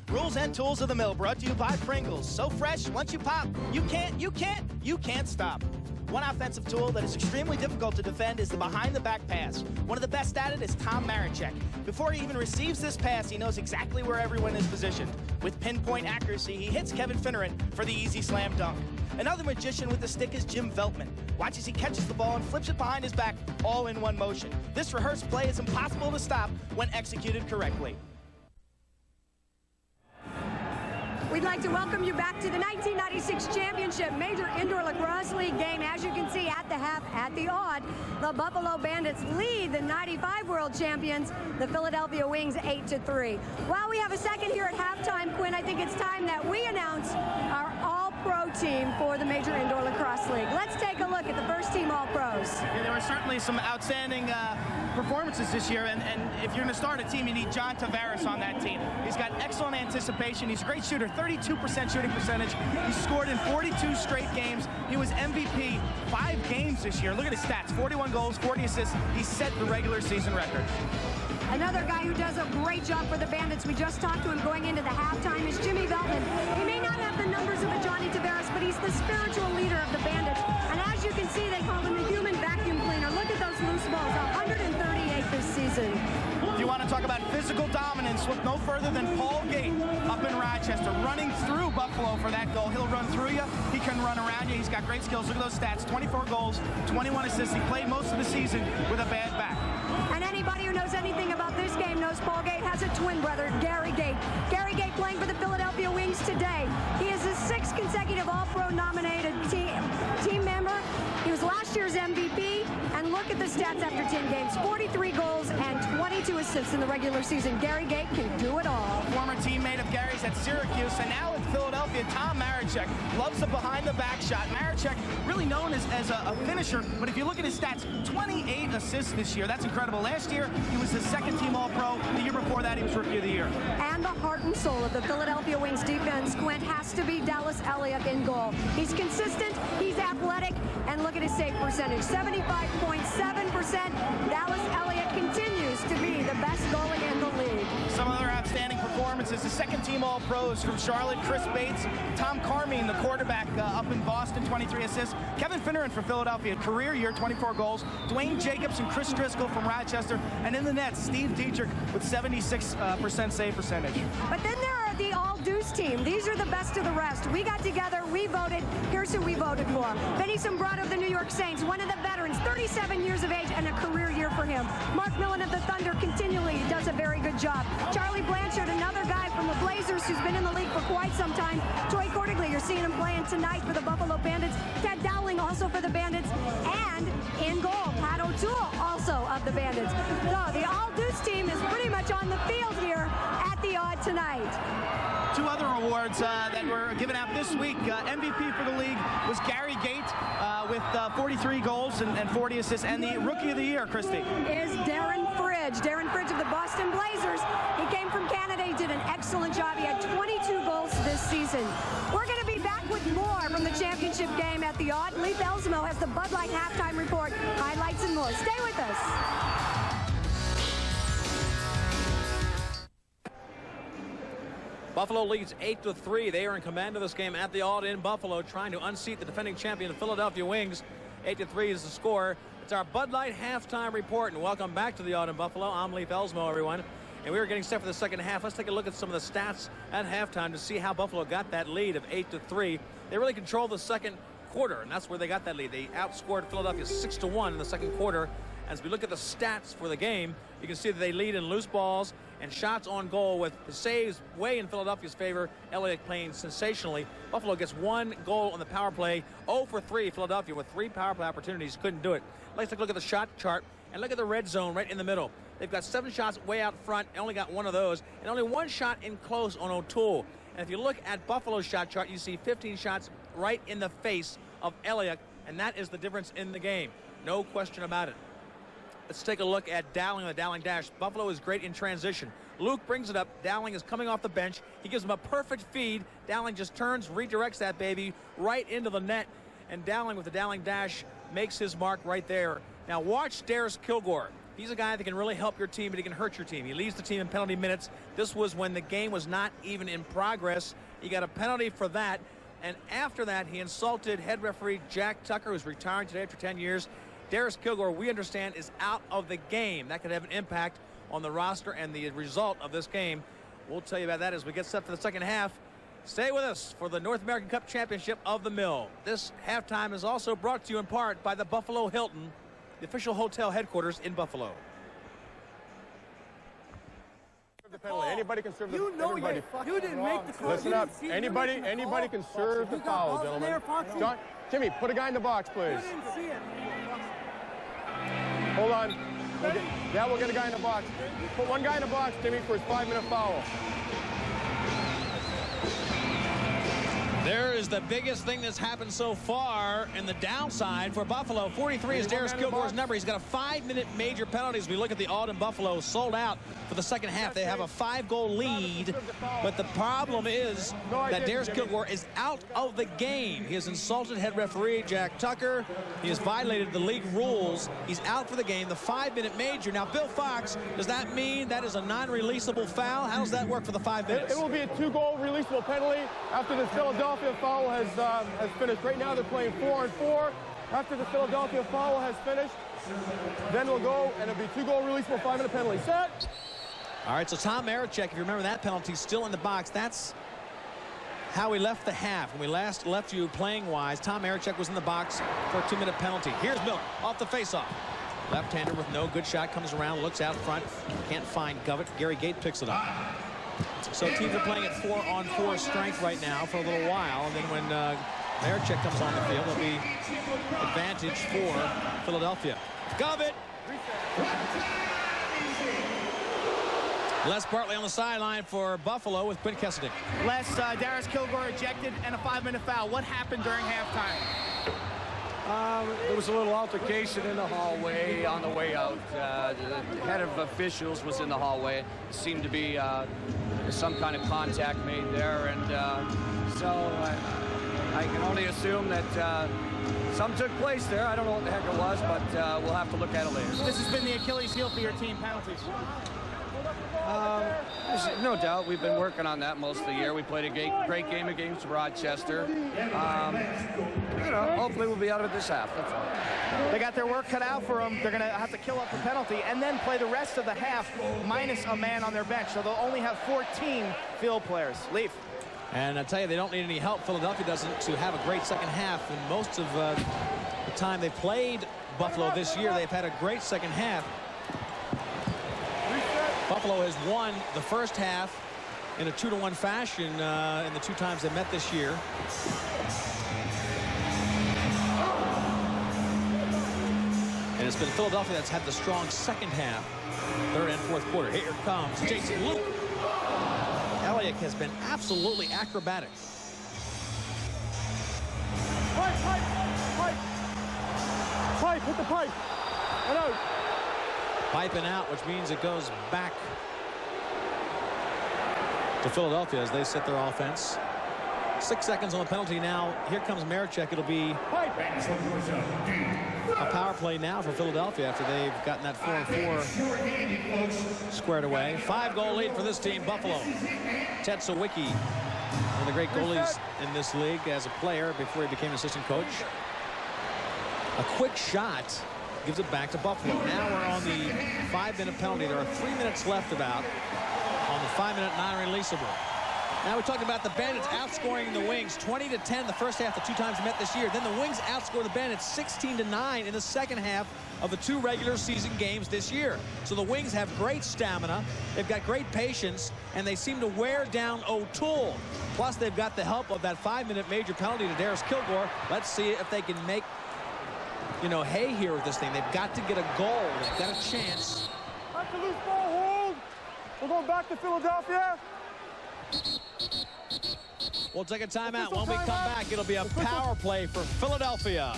Rules and tools of the mill, brought to you by Pringles. So fresh, once you pop, you can't stop. One offensive tool that is extremely difficult to defend is the behind-the-back pass. One of the best at it is Tom Marechek. Before he even receives this pass, he knows exactly where everyone is positioned. With pinpoint accuracy, he hits Kevin Finneran for the easy slam dunk. Another magician with the stick is Jim Veltman. Watch as he catches the ball and flips it behind his back, all in one motion. This rehearsed play is impossible to stop when executed correctly. We'd like to welcome you back to the 1996 Championship Major Indoor Lacrosse League game. As you can see at the half, at the Odd, the Buffalo Bandits lead the 95 World Champions, the Philadelphia Wings, 8-3. While we have a second here at halftime, Quinn, I think it's time that we announce our All-Pro team for the Major Indoor Lacrosse League. Let's take a look at the first team All-Pros. Yeah, there were certainly some outstanding performances this year, and if you're going to start a team, you need John Tavares on that team. He's got excellent anticipation. He's a great shooter, 32% shooting percentage. He scored in 42 straight games. He was MVP 5 games this year. Look at his stats, 41 goals, 40 assists. He set the regular season record. Another guy who does a great job for the Bandits, we just talked to him going into the halftime, is Jimmy Veltman. He may not have the numbers of a Johnny Tavares, but he's the spiritual leader of the Bandits. And as you can see, they call him the human vacuum cleaner. Look at those loose balls, 138 this season. If you want to talk about physical dominance, look no further than Paul Gate up in Rochester, running through Buffalo for that goal. He'll run through you. He can run around you. He's got great skills. Look at those stats, 24 goals, 21 assists. He played most of the season with a bad back. And anybody who knows anything about this game knows Paul Gate has a twin brother, Gary Gate. Gary Gate playing for the Philadelphia Wings today. He is the 6th consecutive All-Pro nominated team member. He was last year's MVP, and look at the stats after 10 games. 43 goals and 22 assists in the regular season. Gary Gate can do it all. Former teammate of Gary's at Syracuse, and now with Philadelphia, Tom Marechek loves the behind-the-back shot. Marechek, really known as a finisher, but if you look at his stats, 28 assists this year. That's incredible. Last year, he was the 2nd team All-Pro. The year before that, he was Rookie of the Year. And the heart and soul of the Philadelphia Wings defense, Quint, has to be Dallas Elliott in goal. He's consistent, he's athletic, and look at his save percentage, 75.7%. Dallas Elliott continues to be the best goalie in the league. Some other outstanding performances, the 2nd team All-Pros from Charlotte, Chris Bates, Tom Carmine, the quarterback up in Boston, 23 assists. Kevin Finneran for Philadelphia, career year, 24 goals. Dwayne Jacobs and Chris Driscoll from Rochester. And in the net, Steve Dietrich with 76% save percentage. But then there are the All-Deuce team. These are the best of the rest. We got together, we voted. Here's who we voted for. Benny Sombrado of the New York Saints, one of the veterans, 37 years of age and a career year for him. Mark Millen of the Thunder continually does a very good job. Charlie Blanchard, another guy from the Blazers who's been in the league for quite some time. Troy Cordingley, you're seeing him playing tonight for the Buffalo Bandits. Ted Dowling also for the Bandits. And in goal, Pat O'Toole also of the Bandits. So the All-Deuce team is pretty much on the field here at the Odd tonight. 2 other awards that were given out this week. MVP for the league was Gary Gate with 43 goals and 40 assists. And the Rookie of the Year, Christy, is Darren Fridge. Darren Fridge of the Boston Blazers. He came from Canada. He did an excellent job. He had 22 goals this season. We're going to be back with more from the championship game at the Odd. Leif Elsmo has the Bud Light halftime report, highlights and more. Stay with us. Buffalo leads 8-3. They are in command of this game at the Odd in Buffalo, trying to unseat the defending champion, the Philadelphia Wings. 8-3 is the score. It's our Bud Light halftime report, and welcome back to the Odd in Buffalo. I'm Leif Elsmo, everyone. And we are getting set for the second half. Let's take a look at some of the stats at halftime to see how Buffalo got that lead of 8-3. They really controlled the second quarter, and that's where they got that lead. They outscored Philadelphia 6-1 in the second quarter. As we look at the stats for the game, you can see that they lead in loose balls and shots on goal, with the saves way in Philadelphia's favor. Elliott playing sensationally. Buffalo gets 1 goal on the power play. 0 for 3 Philadelphia with 3 power play opportunities. Couldn't do it. Let's take a look at the shot chart and look at the red zone right in the middle. They've got 7 shots way out front, only got 1 of those, and only 1 shot in close on O'Toole. And if you look at Buffalo's shot chart, you see 15 shots right in the face of Elliott, and that is the difference in the game. No question about it. Let's take a look at Dowling, the Dowling dash. Buffalo is great in transition. Luke brings it up. Dowling is coming off the bench. He gives him a perfect feed. Dowling just turns, redirects that baby right into the net, and Dowling with the Dowling dash makes his mark right there. Now watch Darius Kilgore. He's a guy that can really help your team, but he can hurt your team. He leads the team in penalty minutes. This was when the game was not even in progress. He got a penalty for that, and after that, he insulted head referee Jack Tucker, who's retiring today after 10 years. Darius Kilgore, we understand, is out of the game. That could have an impact on the roster and the result of this game. We'll tell you about that as we get set for the second half. Stay with us for the North American Cup Championship of the Mill. This halftime is also brought to you in part by the Buffalo Hilton, the official hotel headquarters in Buffalo. The penalty. Anybody can serve the You know everybody. you didn't make the call. Listen up. Anybody can serve the foul, gentlemen. John, Timmy, put a guy in the box, please. I didn't see it. Hold on. We'll get a guy in the box. Put 1 guy in the box, Timmy, for his 5-minute foul. There is the biggest thing that's happened so far in the downside for Buffalo. 43 is Darius Kilgore's number. He's got a 5-minute major penalty. As we look at the Alden Buffalo sold out for the second half. They have a 5-goal lead, but the problem is that Darius Kilgore is out of the game. He has insulted head referee Jack Tucker. He has violated the league rules. He's out for the game, the 5-minute major. Now, Bill Fox, does that mean that is a non-releasable foul? How does that work for the 5 minutes? It will be a 2-goal releasable penalty after the Philadelphia foul has finished. Right now they're playing 4-on-4. After the Philadelphia foul has finished, then we'll go, and it'll be 2-goal releasable 5-minute penalty. Set. All right, so Tom Marechek, if you remember that penalty, still in the box. That's how we left the half. When we last left you playing-wise, Tom Marechek was in the box for a 2-minute penalty. Here's Miller off the face-off. Left-hander with no good shot, comes around, looks out front, can't find Govett. Gary Gait picks it up. So teams are playing at 4-on-4 strength right now for a little while, and then when Marechek comes on the field, there'll be advantage for Philadelphia. Govett. Les Bartley on the sideline for Buffalo with Quinn Kesselring. Darius Kilgore ejected and a 5-minute foul. What happened during halftime? There was a little altercation in the hallway on the way out. The head of officials was in the hallway. Seemed to be some kind of contact made there, and so I can only assume that some took place there. I don't know what the heck it was, but we'll have to look at it later. This has been the Achilles heel for your team, penalties. No doubt. We've been working on that most of the year. We played a great game against Rochester. Hopefully we'll be out of it this half. That's all. They got their work cut out for them. They're going to have to kill up the penalty and then play the rest of the half minus a man on their bench. So they'll only have 14 field players. Leaf. And I tell you, they don't need any help. Philadelphia doesn't to have a great second half. And most of the time they played Buffalo this year, they've had a great second half. Buffalo has won the first half in a 2-1 fashion in the 2 times they met this year. And it's been Philadelphia that's had the strong second half, third and fourth quarter. Here comes Jason Luke. Elliott has been absolutely acrobatic. Pipe, hit the pipe. And out. Piping out, which means it goes back to Philadelphia as they set their offense. 6 seconds on the penalty now. Here comes Marechek. It'll be a power play now for Philadelphia after they've gotten that 4-4 squared away. 5-goal lead for this team, Buffalo. Ted Sawicki, one of the great goalies in this league as a player before he became assistant coach. A quick shot gives it back to Buffalo. Now we're on the 5-minute penalty. There are 3 minutes left about on the 5-minute non-releasable. Now we're talking about the Bandits outscoring the Wings 20-10 the first half, the 2 times they met this year. Then the Wings outscore the Bandits 16-9 in the second half of the 2 regular season games this year. So the Wings have great stamina, they've got great patience, and they seem to wear down O'Toole. Plus they've got the help of that 5-minute major penalty to Darius Kilgore. Let's see if they can make, you know, hay here with this thing. They've got to get a goal. They've got a chance. That's a loose ball, hold. We're going back to Philadelphia. We'll take a timeout. When we come back, it'll be a power play for Philadelphia.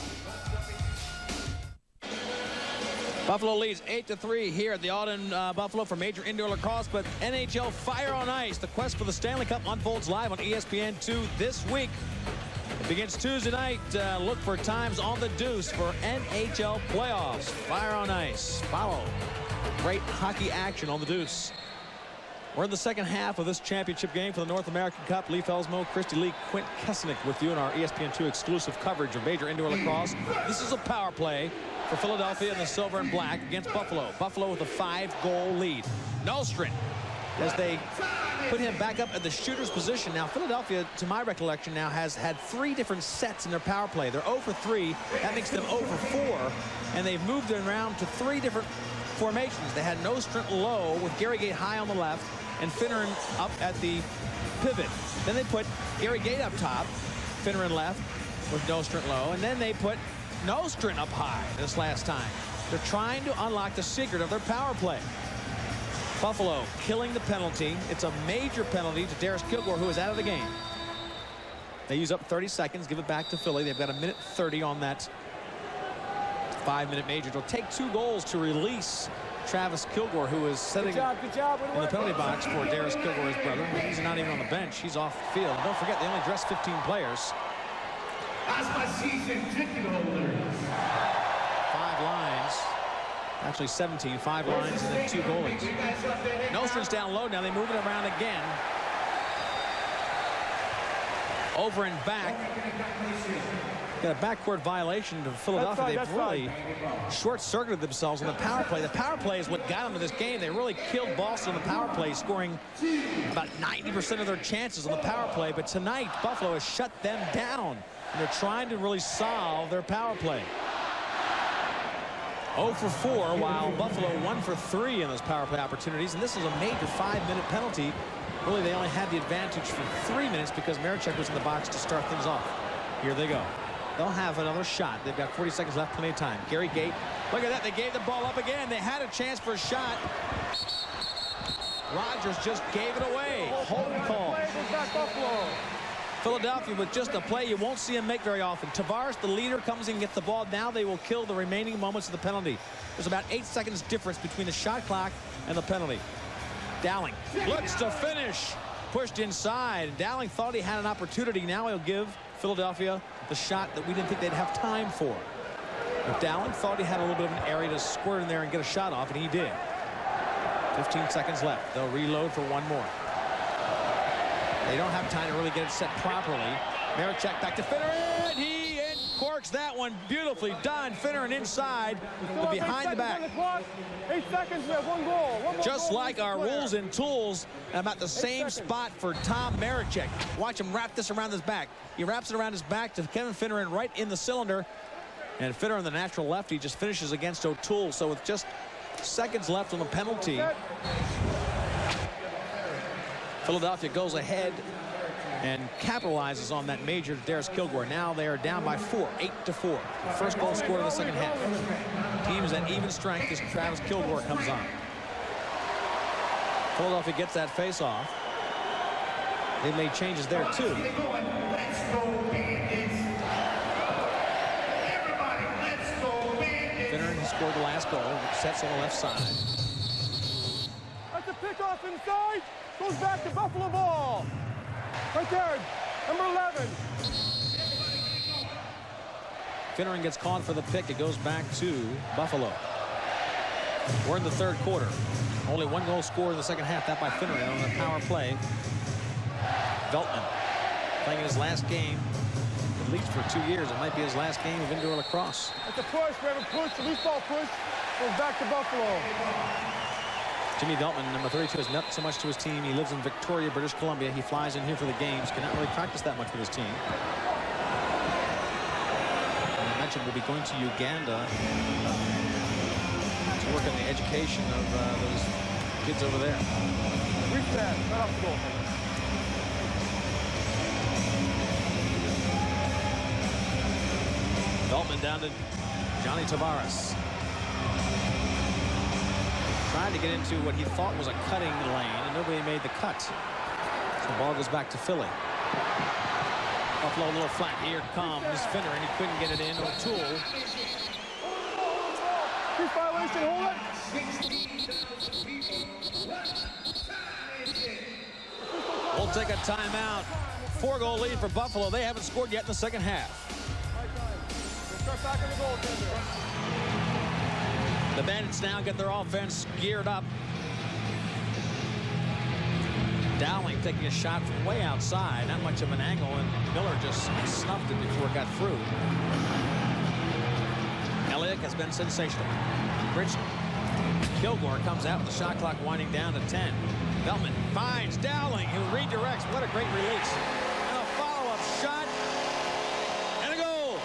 Buffalo leads 8-3 here at the Alden Buffalo for Major Indoor Lacrosse, but NHL Fire on Ice, the quest for the Stanley Cup, unfolds live on ESPN2 this week. It begins Tuesday night. Look for times on the deuce for NHL playoffs. Fire on Ice. Follow great hockey action on the deuce. We're in the second half of this championship game for the North American Cup. Lee Felsmo, Christy Lee, Quint Kesenick with you in our ESPN2 exclusive coverage of Major Indoor Lacrosse. This is a power play for Philadelphia in the silver and black against Buffalo. Buffalo with a 5-goal lead. Nostrin, as they put him back up at the shooter's position. Now, Philadelphia, to my recollection now, has had 3 different sets in their power play. They're 0 for 3. That makes them 0 for 4. And they've moved it around to 3 different formations. They had Nostrand low with Gary Gait high on the left and Finneran up at the pivot. Then they put Gary Gait up top, Finneran left with Nostrand low, and then they put Nostrand up high this last time. They're trying to unlock the secret of their power play. Buffalo killing the penalty. It's a major penalty to Darius Kilgore, who is out of the game. They use up 30 seconds, give it back to Philly. They've got a minute 30 on that 5-minute major. It'll take 2 goals to release Travis Kilgore, who is sitting in the penalty box for Darius Kilgore, his brother. He's not even on the bench. He's off the field. And don't forget, they only dress 15 players. That's my season ticket holder. 5 lines. Actually 17. 5 lines and then 2 goalies. Nostrand's down low now. They move it around again. Over and back. Got a backcourt violation to Philadelphia. They've really short-circuited themselves on the power play. The power play is what got them to this game. They really killed Boston on the power play, scoring about 90% of their chances on the power play. But tonight, Buffalo has shut them down, and they're trying to really solve their power play. 0 for 4, while Buffalo 1 for 3 in those power play opportunities. And this is a major 5-minute penalty. Really, they only had the advantage for 3 minutes because Marechek was in the box to start things off. Here they go. They'll have another shot. They've got 40 seconds left, plenty of time. Gary Gait, look at that. They gave the ball up again. They had a chance for a shot. Rogers just gave it away. Holding call. Philadelphia with just a play you won't see him make very often. Tavares, the leader, comes in and gets the ball. Now they will kill the remaining moments of the penalty. There's about 8 seconds difference between the shot clock and the penalty. Dowling looks to finish. Pushed inside. Dowling thought he had an opportunity. Now he'll give Philadelphia the shot that we didn't think they'd have time for. But Dowling thought he had a little bit of an area to squirt in there and get a shot off, and he did. 15 seconds left. They'll reload for 1 more. They don't have time to really get it set properly. Marechek back to Finneran. He corks that one. Beautifully done. Finneran inside, but behind the back. 8 seconds, we have 1 goal. Just like our rules and tools, about the same spot for Tom Marechek. Watch him wrap this around his back. He wraps it around his back to Kevin Finneran right in the cylinder. And Finneran, the natural lefty, just finishes against O'Toole. So with just seconds left on the penalty, Philadelphia goes ahead and capitalizes on that major to Darius Kilgore. Now they are down by 4, 8-4. The first goal scored in the second half. Teams at even strength as Travis Kilgore comes on. Philadelphia gets that face-off. They made changes there too. Finneran has scored the last goal. Sets on the left side. That's a pick-off inside. Goes back to Buffalo ball. Right there, number 11. Finneran gets called for the pick. It goes back to Buffalo. We're in the third quarter. Only 1 goal scored in the second half. That by Finneran on the power play. Veltman playing his last game, at least for 2 years. It might be his last game of indoor lacrosse. That's a push. We have a push. A loose ball push. Goes back to Buffalo. Jimmy Veltman, number 32, has not so much to his team. He lives in Victoria, British Columbia. He flies in here for the games. Cannot really practice that much with his team. And I mentioned we'll be going to Uganda to work on the education of those kids over there. Reach that. Right off the goal. Veltman down to Johnny Tavares. Trying to get into what he thought was a cutting lane, and nobody made the cut. So the ball goes back to Philly. Buffalo a little flat. Here comes Finner, and he couldn't get it in. O'Toole. Crease violation, hold it. We'll take a timeout. 4-goal lead for Buffalo. They haven't scored yet in the second half. Start back in the goal, The Bandits now get their offense geared up. Dowling taking a shot from way outside. Not much of an angle, and Miller just snuffed it before it got through. Elliott has been sensational. Rich Kilgore comes out with the shot clock winding down to 10. Veltman finds Dowling, who redirects. What a great release. And a follow-up shot. And a goal.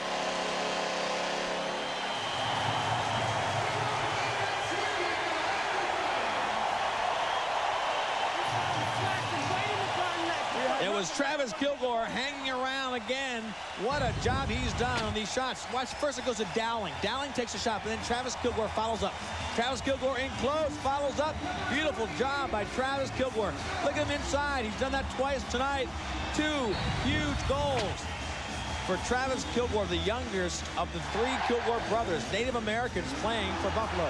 It was Travis Kilgore hanging around again. What a job he's done on these shots. Watch, first it goes to Dowling. Dowling takes a shot, but then Travis Kilgore follows up. Travis Kilgore in close, follows up. Beautiful job by Travis Kilgore. Look at him inside. He's done that twice tonight. 2 huge goals for Travis Kilgore, the youngest of the 3 Kilgore brothers, Native Americans playing for Buffalo.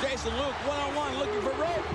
Jason Luke, one-on-one, looking for rope.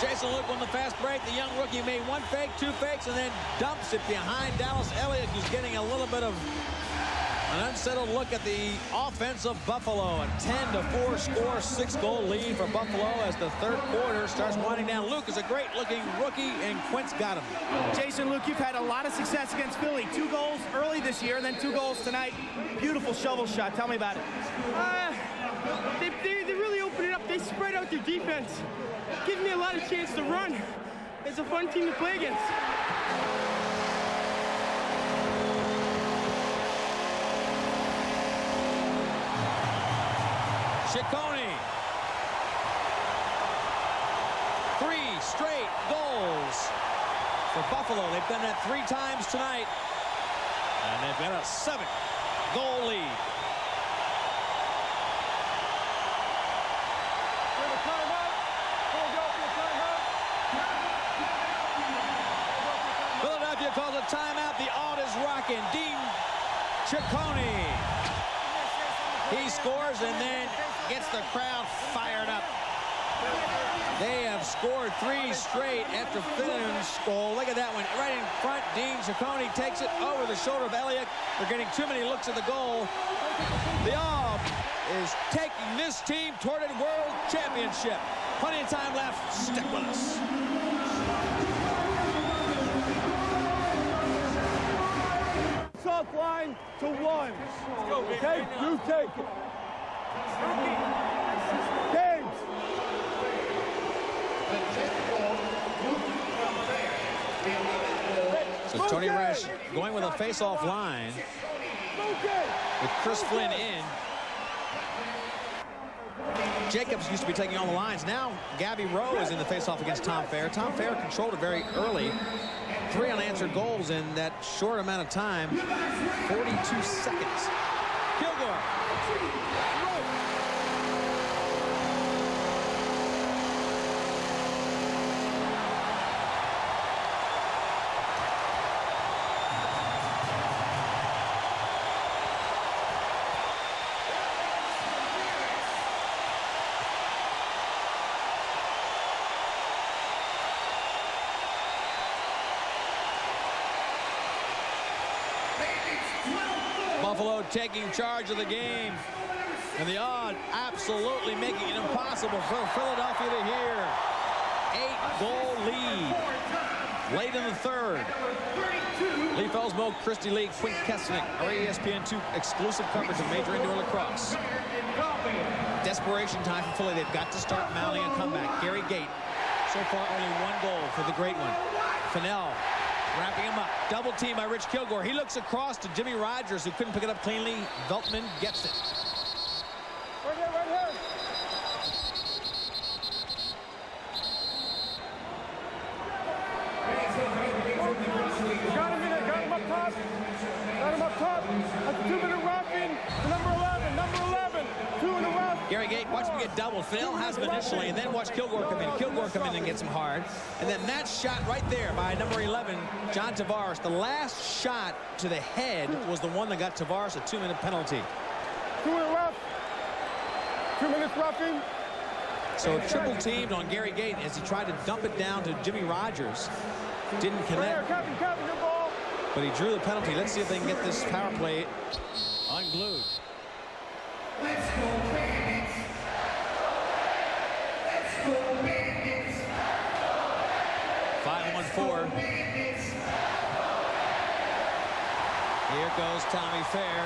Jason Luke on the fast break. The young rookie made 1 fake, 2 fakes, and then dumps it behind Dallas Elliott, who's getting a little bit of an unsettled look at the offense of Buffalo. A 10-4 score, 6-goal lead for Buffalo as the third quarter starts winding down. Luke is a great-looking rookie, and Quint's got him. Jason Luke, you've had a lot of success against Philly. 2 goals early this year, and then 2 goals tonight. Beautiful shovel shot. Tell me about it. They really open it up. They spread out their defense. Gives me a lot of chance to run. It's a fun team to play against. Ciccone. 3 straight goals for Buffalo. They've done that 3 times tonight. And they've got a 7-goal lead. Philadelphia calls a timeout. The odd is rocking. Dean Ciccone. He scores and then gets the crowd fired up. They have scored 3 straight after Finn's goal. Look at that one. Right in front, Dean Ciccone takes it over the shoulder of Elliott. They're getting too many looks at the goal. The Ob is taking this team toward a world championship. Plenty of time left. Stick with us. Soft line to 1. Okay, you take it. James. So Tony Resch going with a face-off line with Chris Flynn in. Jacobs used to be taking all the lines. Now Gabby Rowe is in the face-off against Tom Fair. Tom Fair controlled it very early. 3 unanswered goals in that short amount of time. 42 seconds. Kilgore. Buffalo taking charge of the game. And the odd absolutely making it impossible for Philadelphia to hear. 8-goal lead. Late in the third. Lee Felsmo, Christy Lee, Quint Kesnick, our ESPN2 exclusive coverage of major indoor lacrosse. Desperation time for Philly. They've got to start mounting a comeback. Gary Gait, so far only 1 goal for the great one. Fennell wrapping him up. Double team by Rich Kilgore. He looks across to Jimmy Rogers, who couldn't pick it up cleanly. Veltman gets it. Right here, right here. Got him in there, got him up top. Got him up top. That's a 2-minute roughing to number 11, number 11. 2 in a row. Gary Gait, watch him get doubled. Fennell has him initially, and then watch Kilgore come in. Kilgore come in and gets him hard. And then that shot right there by number 11, John Tavares. The last shot to the head was the one that got Tavares a 2-minute penalty. 2 in a row. 2 minutes roughing. So triple teamed on Gary Gait as he tried to dump it down to Jimmy Rogers. Didn't connect. Captain, your ball. But he drew the penalty. Let's see if they can get this power play unglued. Let's go, Bandits. Let's go, Bandits. 5-1-4. Here goes Tommy Fair.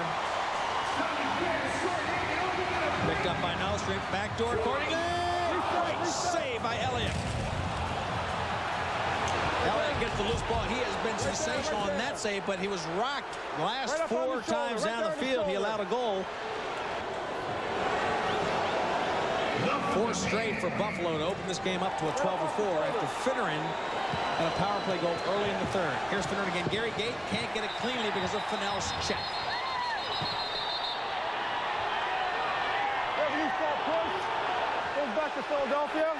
Picked up by Nallstreet. Backdoor accordingly. Great save by Elliott. Elliott gets the loose ball. He has been sensational on that save, but he was rocked the last 4 times down the field. He allowed a goal. 4 straight for Buffalo to open this game up to a 12-4 after Finneran had a power play goal early in the third. Here's Finneran again. Gary Gait can't get it cleanly because of Fennell's check. Goes back to Philadelphia.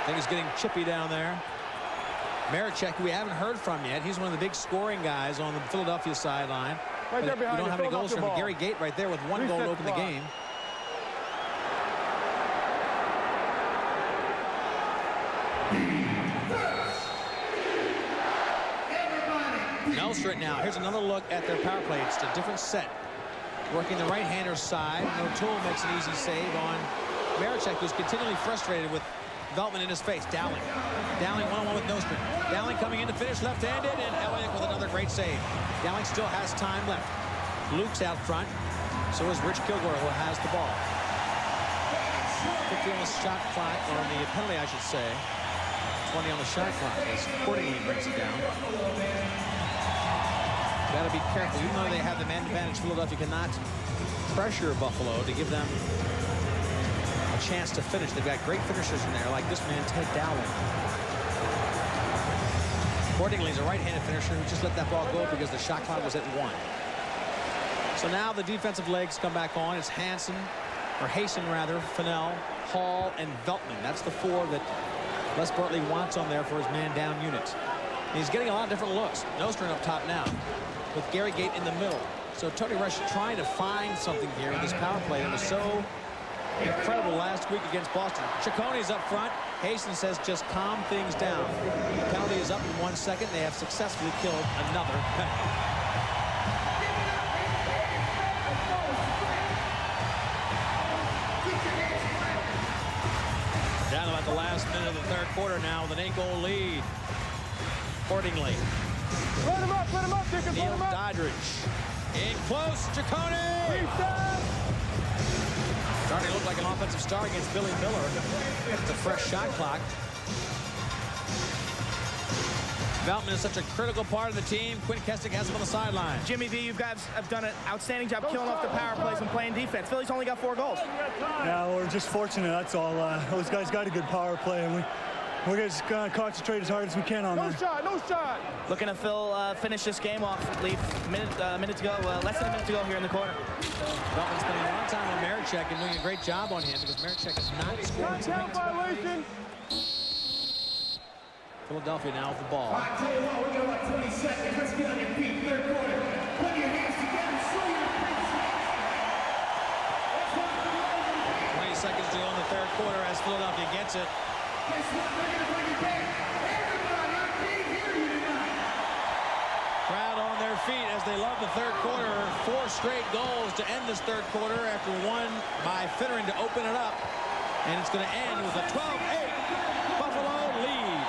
Things getting chippy down there. Maricek, who we haven't heard from yet. He's one of the big scoring guys on the Philadelphia sideline. Right there we behind don't have any goals from Gary Gait right there with 1 goal to open the game. Nallstreet now. Here's another look at their power play. It's a different set. Working the right-hander side. O'Toole makes an easy save on Maricek, who's continually frustrated with Veltman in his face. Dowling. Dowling one-on-one with Nostrom. Dowling coming in to finish left-handed, and Elliott with another great save. Dowling still has time left. Luke's out front. So is Rich Kilgore, who has the ball. 50 on the shot clock, or on the penalty, I should say. 20 on the shot clock as Cordingley brings it down. Got to be careful. Even though they have the man advantage, Philadelphia cannot pressure Buffalo to give them a chance to finish. They've got great finishers in there, like this man, Ted Dowling. Cordingley's a right-handed finisher who just let that ball go because the shot clock was at 1. So now the defensive legs come back on. It's Hasten, Fennell, Hall, and Veltman. That's the 4 that Les Bartley wants on there for his man-down unit. And he's getting a lot of different looks. Nostrom up top now, with Gary Gait in the middle. So Tony Rush trying to find something here in this power play that was so incredible last week against Boston. Cicconi's up front. Hastings says just calm things down. The penalty is up in 1 second. They have successfully killed another penalty. Down about the last minute of the third quarter now with an 8-goal lead. Cordingley. Put him up, Dickens, Neil Doddridge. In close, Ciccone! Starting to look like an offensive star against Billy Miller. It's a fresh shot clock. Veltman is such a critical part of the team. Quint Kesnick has him on the sideline. Jimmy V, you guys have done an outstanding job killing off the power plays and playing defense. Philly's only got 4 goals. Yeah, we're just fortunate, that's all. Those guys got a good power play, and we're just going to concentrate as hard as we can on that. No shot. Looking to Phil finish this game off. Leave minute to go, less than a minute to go here in the quarter. Veltman spending a lot of time on Maricek and doing a great job on him because Maricek has not scored tonight. Violation. Philadelphia now with the ball. I tell you what, we got like 20 seconds. Let's get on your feet. Third quarter. Put your hands together. Show your appreciation. 20 seconds to go in the third quarter as Philadelphia gets it. Guess what? They're going to bring it back. Everybody, I can't hear you tonight. Crowd on their feet as as they love the third quarter. 4 straight goals to end this third quarter after one by Fittering to open it up. And it's going to end with a 12-8 Buffalo lead.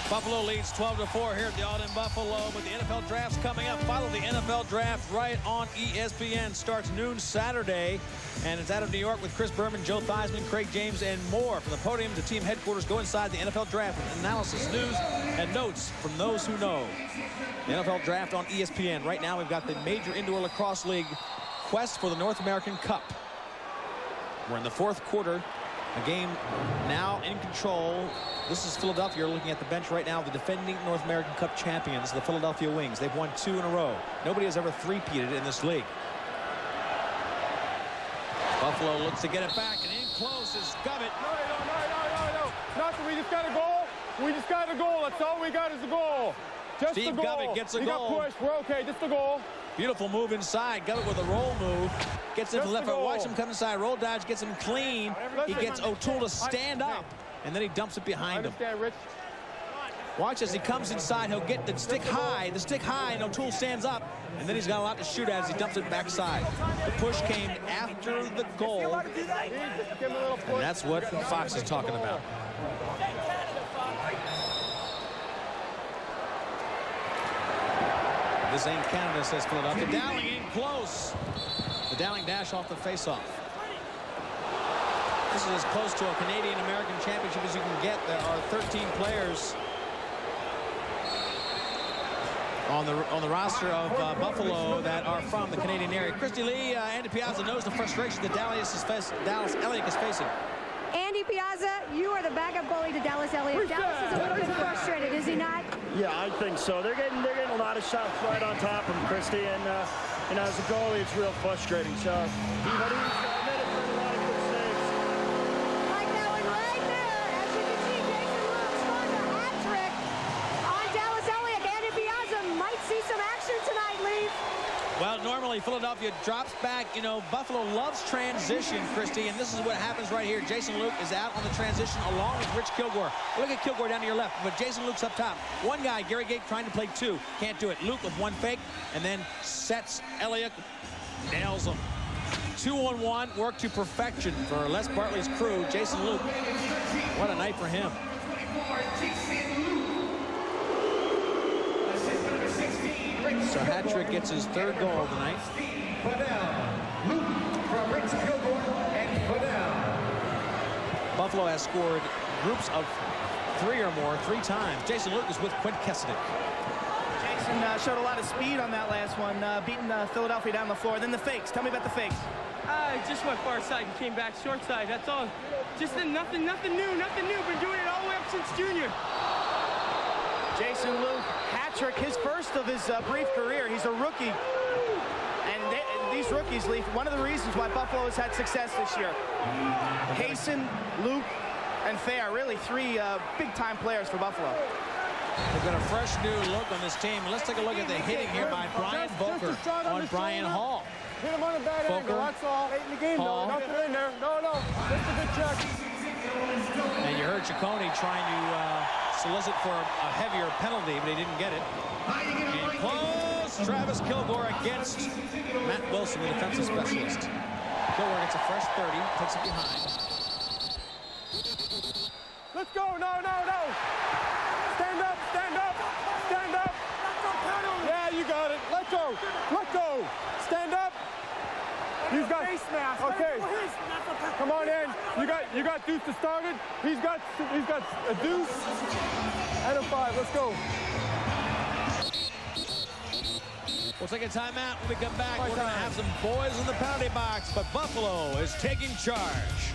Buffalo leads 12-4 here at the All-In Buffalo, but the NFL Draft's coming up. Follow the NFL Draft right on ESPN. Starts noon Saturday, and it's out of New York with Chris Berman, Joe Theismann, Craig James, and more. From the podium to team headquarters, go inside the NFL Draft with analysis, news, and notes from those who know. The NFL Draft on ESPN. Right now, we've got the Major Indoor Lacrosse League quest for the North American Cup. We're in the fourth quarter. A game now in control. This is Philadelphia. You're looking at the bench right now. The defending North American Cup champions, the Philadelphia Wings. They've won 2 in a row. Nobody has ever three-peated in this league. Buffalo looks to get it back, and in close is Govett. No. Nothing. We just got a goal. We just got a goal. That's all we got is a goal. Just Steve a goal. Govett gets a goal. We got pushed. We're okay. Just a goal. Beautiful move inside. Govett with a roll move. Gets into the left foot. Watch him come inside. Roll dodge. Gets him clean. He gets O'Toole to stand up. And then he dumps it behind him. Rich. Watch as he comes inside. He'll get the stick high, and O'Toole stands up. And then he's got a lot to shoot at as he dumps it backside. The push came after the goal. And that's what Fox is talking about. This ain't Canada, says Philadelphia. Dowling in close. The Dowling dash off the faceoff. This is as close to a Canadian-American championship as you can get. There are 13 players on the roster of Buffalo that are from the Canadian area. Christy Lee, Andy Piazza knows the frustration that Dallas Elliott is facing. Andy Piazza, you are the backup goalie to Dallas Elliott. Dallas is a little bit frustrated, is he not? Yeah, I think so. They're getting a lot of shots right on top of him, Christy, and you know, as a goalie, it's real frustrating. So, but he's made a lot of good saves. Like that one right there. As you can see, Jason Luke scores a hat trick on Dallas Elliott. Andy Piazza might see some action tonight, Lee. Well, normally Philadelphia drops back. You know, Buffalo loves transition, Christy, and this is what happens right here. Jason Luke is out on the transition along with Rich Kilgore. Look at Kilgore down to your left, but Jason Luke's up top. One guy, Gary Gait, trying to play 2. Can't do it. Luke with one fake, and then sets Elliott, nails him. 2-on-1, work to perfection for Les Bartley's crew. Jason Luke, what a night for him. So Hat-trick gets his 3rd goal of the night. Buffalo has scored groups of 3 or more 3 times. Jason Luke is with Quint Kesselnick. Jason showed a lot of speed on that last one, beating Philadelphia down the floor. Then the fakes. Tell me about the fakes. Just went far side and came back short side. That's all. Just nothing new. Been doing it all the way up since junior. Jason Luke, hat-trick, his first of his brief career. He's a rookie. And these rookies, Leaf, one of the reasons why Buffalo has had success this year. Hayson, Luke, and Fair, really 3 big-time players for Buffalo. They've got a fresh new look on this team. Let's take a look at the hitting here by Brian Volker on Brian Hall. Hit him on the bad angle, that's all. Late in the game, Hall. Nothing in there. No. Just a good check. And you heard Ciccone trying to solicit for a heavier penalty, but he didn't get it. And close, Travis Kilgore against Matt Wilson, the defensive specialist. Kilgore gets a fresh 30, takes it behind. Let's go, no. Stand up. Yeah, you got it. Let go. Stand up. He's got face mask. Okay. Come on in. You got Deuce to start it. He's got a Deuce and a 5. Let's go. We'll take a timeout when we come back. We're going to have some boys in the penalty box, but Buffalo is taking charge.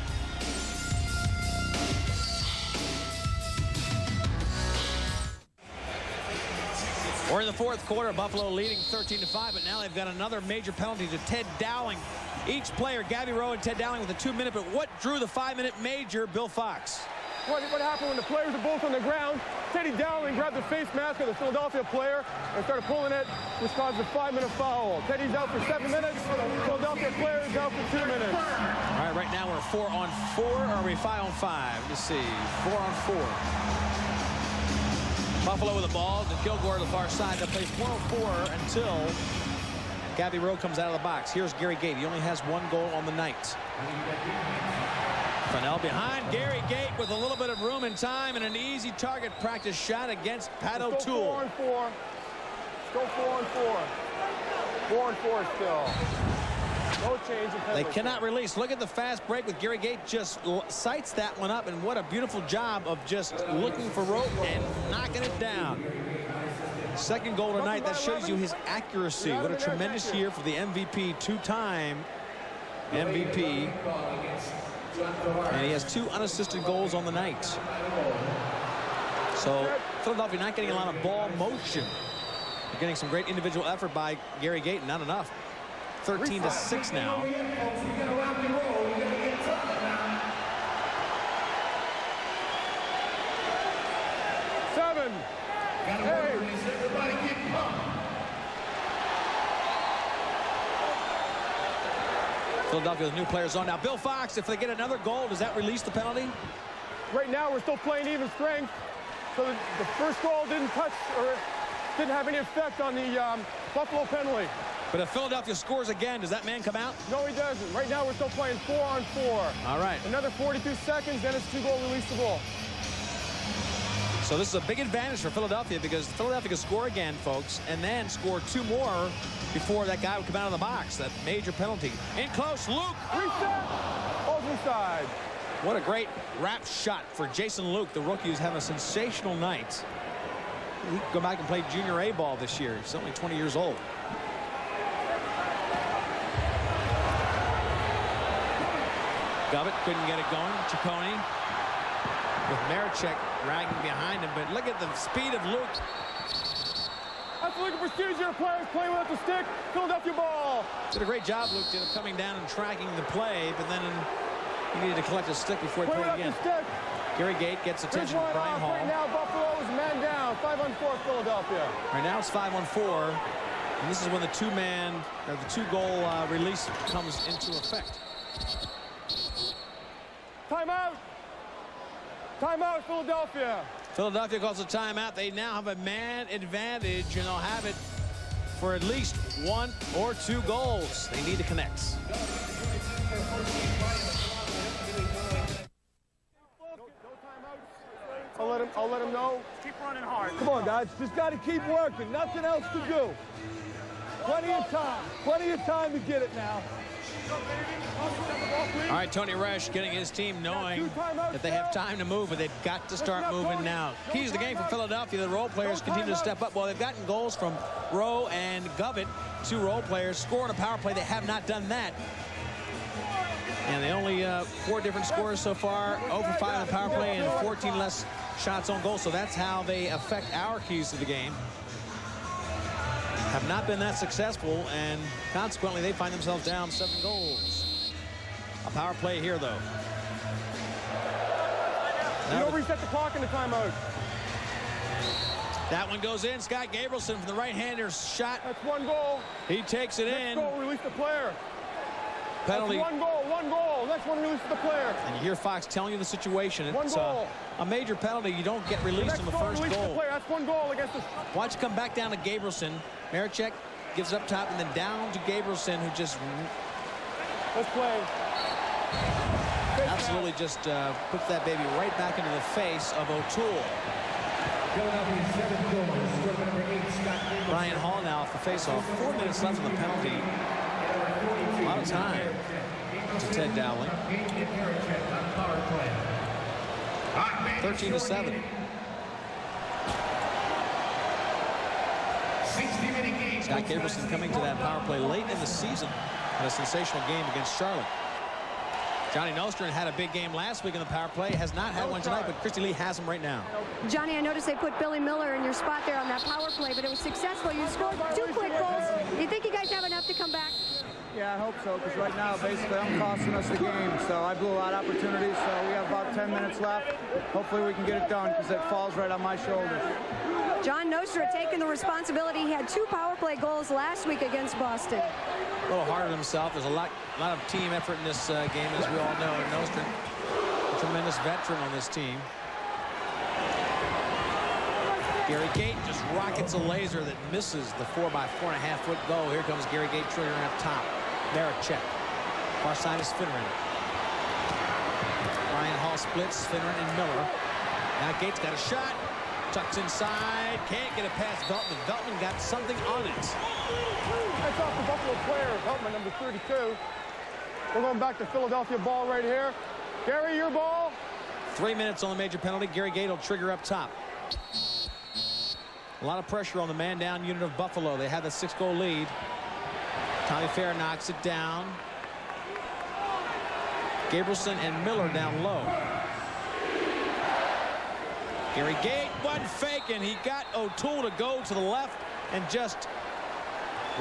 We're in the fourth quarter. Buffalo leading 13-5, but now they've got another major penalty to Ted Dowling. Each player, Gabby Rowe and Ted Dowling, with a 2-minute, but what drew the 5-minute major, Bill Fox? what happened when the players are both on the ground. Teddy Dowling grabbed the face mask of the Philadelphia player and started pulling it, which caused a 5-minute foul. Teddy's out for 7 minutes. Philadelphia player is out for 2 minutes. All right, right now we're 4-on-4, or are we 5-on-5? Let's see, 4-on-4. Buffalo with the ball, to Kilgore to the far side. They'll play 4-on-4 until Gabby Rowe comes out of the box. Here's Gary Gait. He only has 1 goal on the night. Fennell behind Gary Gait with a little bit of room and time and an easy target practice shot against Pat O'Toole. 4-on-4. Let's go 4-on-4. 4-on-4 still. No change in penalty. They cannot release. Look at the fast break with Gary Gait. Just sights that one up, and what a beautiful job of just looking for Rowe and knocking it down. Second goal tonight. That shows you his accuracy. What a tremendous year for the MVP, 2-time MVP. And he has 2 unassisted goals on the night. So Philadelphia not getting a lot of ball motion. They're getting some great individual effort by Gary Gait. Not enough. 13-6 now. 7, 8. Philadelphia with new players on now. Bill Fox, if they get another goal, does that release the penalty? Right now, we're still playing even strength. So the first goal didn't touch or didn't have any effect on the Buffalo penalty. But if Philadelphia scores again, does that man come out? No, he doesn't. Right now, we're still playing 4-on-4. All right. Another 42 seconds, then it's 2-goal releasable. So this is a big advantage for Philadelphia because Philadelphia can score again, folks, and then score 2 more before that guy would come out of the box. That major penalty. In close, Luke. Reset. Ball's inside. What a great wrap shot for Jason Luke, the rookie who's having a sensational night. He could go back and play junior A ball this year. He's only 20 years old. Govett couldn't get it going. Ciccone with Marichek dragging behind him, but look at the speed of Luke. That's a look at procedure. Players playing without the stick. Philadelphia ball. Did a great job, Luke, did of coming down and tracking the play, but then he needed to collect his stick before he played again. Gary Gait gets attention from Brian Hall. Right now, Buffalo is man down. 5-on-4 Philadelphia. Right now it's 5-on-4, and this is when the 2-goal release comes into effect. Timeout. Timeout, Philadelphia. Philadelphia calls a timeout. They now have a man advantage, and they'll have it for at least 1 or 2 goals. They need to connect. I'll let him know. Keep running hard. Come on, guys. Just got to keep working. Nothing else to do. Plenty of time. Plenty of time to get it now. All right, Tony Resch getting his team knowing that they have time to move, but they've got to start moving now. Keys to the game for Philadelphia. The role players continue to step up. Well, they've gotten goals from Rowe and Govett, 2 role players. Scoring a power play, they have not done that. And they only 4 different scores so far, 0 for 5 in the power play and 14 less shots on goal. So that's how they affect our keys to the game. Have not been that successful, and consequently they find themselves down 7 goals. A power play here, though. You don't reset the clock in the timeout. That one goes in. Scott Gabrielson from the right-hander's shot. That's 1 goal. He takes it in. Next goal, release the player. Penalty. That's 1 goal, 1 goal. Next one, release the player. And you hear Fox telling you the situation. It's 1 goal. A major penalty. You don't get released on the first goal. The player. That's 1 goal against the... Watch it come back down to Gabrielson. Marichek gives it up top and then down to Gabrielson, who just... Let's play. Absolutely just puts that baby right back into the face of O'Toole. Brian Hall now off the face-off. 4 minutes left on the penalty. A lot of time to Ted Dowling. 13-7. Scott Gabrielson coming to that power play late in the season in a sensational game against Charlotte. Johnny Nostrin had a big game last week in the power play. Has not had one tonight, but Christy Lee has him right now. Johnny, I noticed they put Billy Miller in your spot there on that power play, but it was successful. You scored 2 quick goals. Do you think you guys have enough to come back? Yeah, I hope so, because right now, basically, I'm costing us the game. So I blew a lot of opportunities, so we have about 10 minutes left. Hopefully we can get it done, because it falls right on my shoulders. John Nostra taking the responsibility. He had 2 power play goals last week against Boston. A little hard on himself. There's a lot of team effort in this game, as we all know. And Nostra, a tremendous veteran on this team. Gary Gait just rockets a laser that misses the 4x4.5-foot goal. Here comes Gary Gait triggering up top. Marek. Far side is Finneran. Ryan Hall splits Finneran and Miller. Now Gates got a shot. Tucks inside. Can't get it past Veltman. Veltman got something on it. That's off the Buffalo player, Veltman, number 32. We're going back to Philadelphia ball right here. Gary, your ball. 3 minutes on the major penalty. Gary Gait will trigger up top. A lot of pressure on the man-down unit of Buffalo. They have a 6-goal lead. Tommy Fair knocks it down. Gabrielson and Miller down low. Gary Gait, one fake, and he got O'Toole to go to the left and just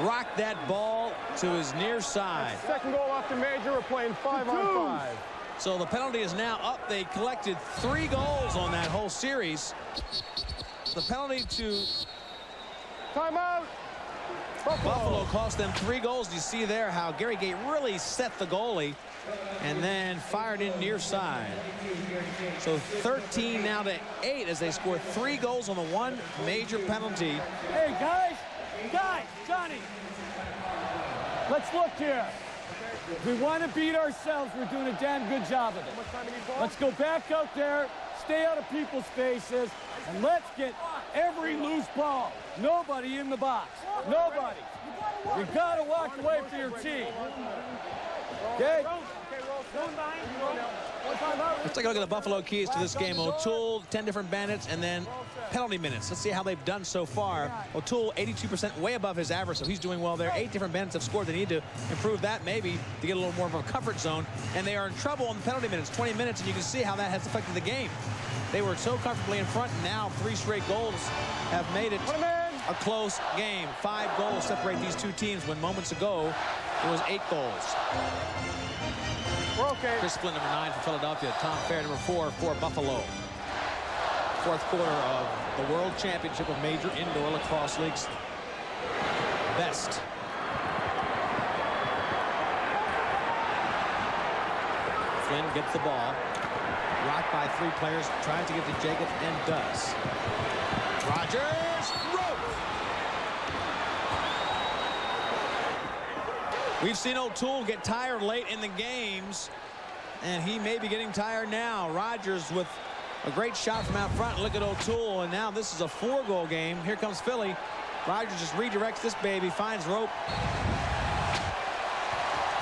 rocked that ball to his near side. Second goal after major. We're playing 5-on-5. So the penalty is now up. They collected 3 goals on that whole series. The penalty to timeout. Buffalo cost them 3 goals. You see there how Gary Gait really set the goalie and then fired in near side. So 13 now to 8 as they score 3 goals on the 1 major penalty. Hey, guys, Johnny, let's look here. If we want to beat ourselves, we're doing a damn good job of it. Let's go back out there, stay out of people's faces, and let's get every loose ball. Nobody in the box. Nobody. You got to walk away for your team. Okay? Let's take a look at the Buffalo keys to this game. O'Toole, 10 different bandits, and then penalty minutes. Let's see how they've done so far. O'Toole, 82%, way above his average, so he's doing well there. 8 different bandits have scored. They need to improve that maybe to get a little more of a comfort zone. And they are in trouble on the penalty minutes, 20 minutes, and you can see how that has affected the game. They were so comfortably in front, and now 3 straight goals have made it a close game. 5 goals separate these 2 teams when moments ago it was 8 goals. We're okay. Chris Flynn, number 9 for Philadelphia. Tom Fair, number 4 for Buffalo. 4th quarter of the World Championship of Major Indoor Lacrosse League's best. Flynn gets the ball. Rocked by 3 players, tries to get to Jacobs and does. Rogers, rope! We've seen O'Toole get tired late in the games, and he may be getting tired now. Rogers with a great shot from out front. Look at O'Toole, and now this is a 4-goal game. Here comes Philly. Rogers just redirects this baby, finds rope.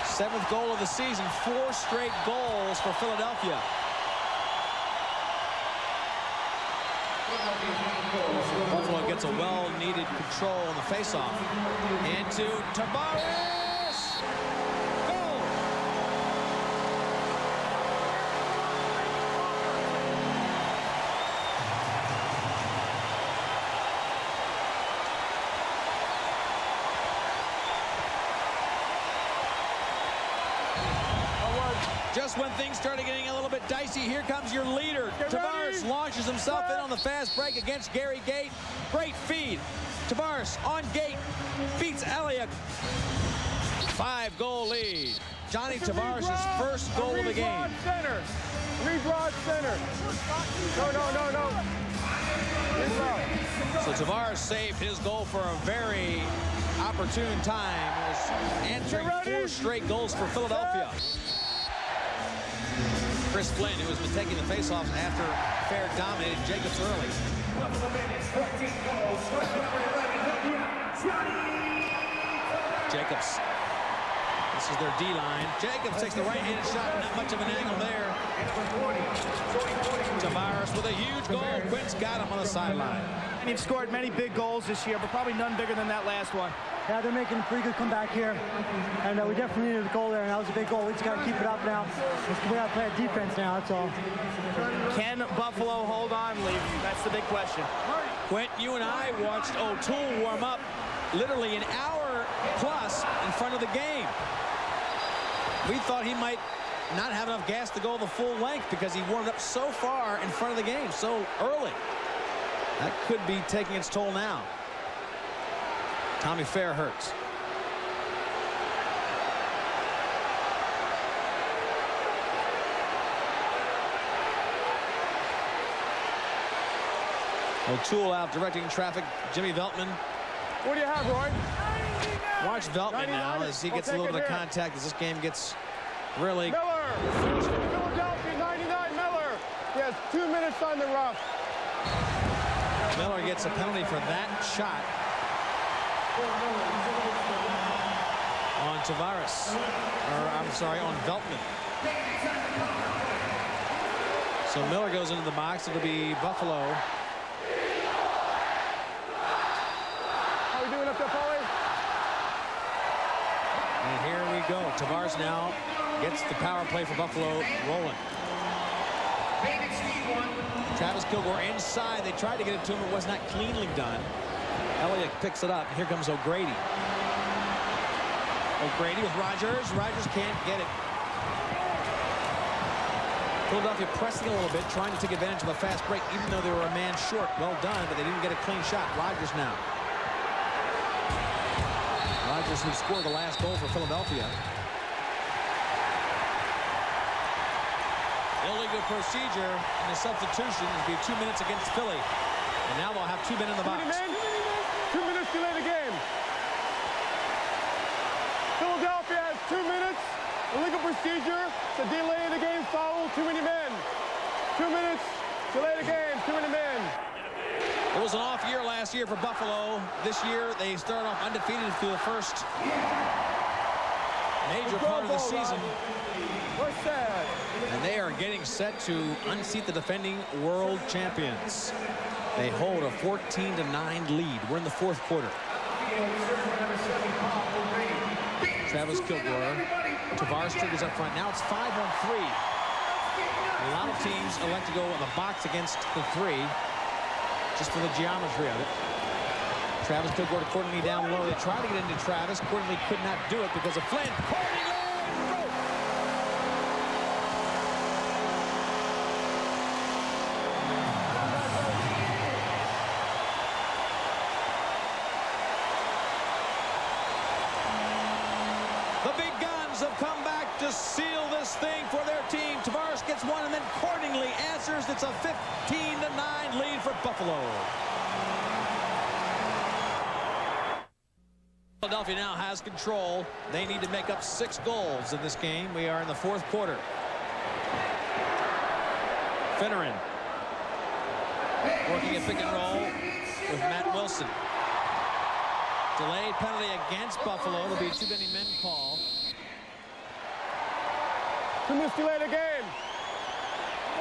7th goal of the season, 4 straight goals for Philadelphia. Buffalo gets a well-needed control on the faceoff. Into Tavares. Goal! Just when things started getting a little bit dicey, here comes your leader. Tavares launches himself in on the fast break against Gary Gait. Great feed. Tavares on Gait. Beats Elliott. 5-goal lead. Johnny Tavares' first goal of the game. Center. Redraw center. No. So Tavares saved his goal for a very opportune time. He was answering 4 straight goals for Philadelphia. Chris Flynn, who has been taking the faceoffs after Fair dominated Jacobs early. Jacobs. This is their D-line. Jacobs takes the right-handed shot. Not much of an angle there. Tavares with a huge goal. Quinn's got him on the sideline. And you've scored many big goals this year, but probably none bigger than that last one. Yeah, they're making a pretty good comeback here. And we definitely needed a goal there, and that was a big goal. We just got to keep it up now. We got to play defense now, that's all. Can Buffalo hold on, Lee? That's the big question. Quint, you and I watched O'Toole warm up literally an hour plus in front of the game. We thought he might not have enough gas to go the full length because he warmed up so far in front of the game so early. That could be taking its toll now. Tommy Fair hurts. O'Toole out directing traffic. Jimmy Veltman. What do you have, Roy? Watch Veltman now as he gets a little bit of contact as this game gets really... Miller! Philadelphia 99, Miller! He has 2 minutes on the rough. Miller gets a penalty for that shot on Tavares. Or, I'm sorry, on Veltman. So Miller goes into the box. It'll be Buffalo. How we doing up there, Paulie? And here we go. Tavares now gets the power play for Buffalo rolling. Travis Kilgore inside. They tried to get it to him. It was not cleanly done. Elliott picks it up. Here comes O'Grady. O'Grady with Rogers. Rogers can't get it. Philadelphia pressing a little bit, trying to take advantage of a fast break, even though they were a man short. Well done, but they didn't get a clean shot. Rogers now. Rogers, who scored the last goal for Philadelphia. Illegal procedure and the substitution will be 2 minutes against Philly. And now they'll have 2 men in the box. 2 minutes delay the game. Philadelphia has 2 minutes. Illegal procedure to delay the game foul. Too many men. 2 minutes. Delay the game. Too many men. It was an off year last year for Buffalo. This year they started off undefeated through the first major part of the season. What's that? And they are getting set to unseat the defending world champions. They hold a 14-9 lead. We're in the fourth quarter. Travis Kilgore. Tavares triggers up front. Now it's 5-on-3. A lot of teams elect to go in the box against the three, just for the geometry of it. Travis Kilgore to Courtney down low. They tried to get into Travis. Courtney could not do it because of Flynn. Courtney broke. The big guns have come back to seal this thing for their team. Tavares gets one, and then Cordingley answers. It's a 15-9 lead for Buffalo. Philadelphia now has control. They need to make up 6 goals in this game. We are in the fourth quarter. Finneran working a pick and roll with Matt Wilson. Delayed penalty against Buffalo. It'll be too many men call. 2 minutes delay the game.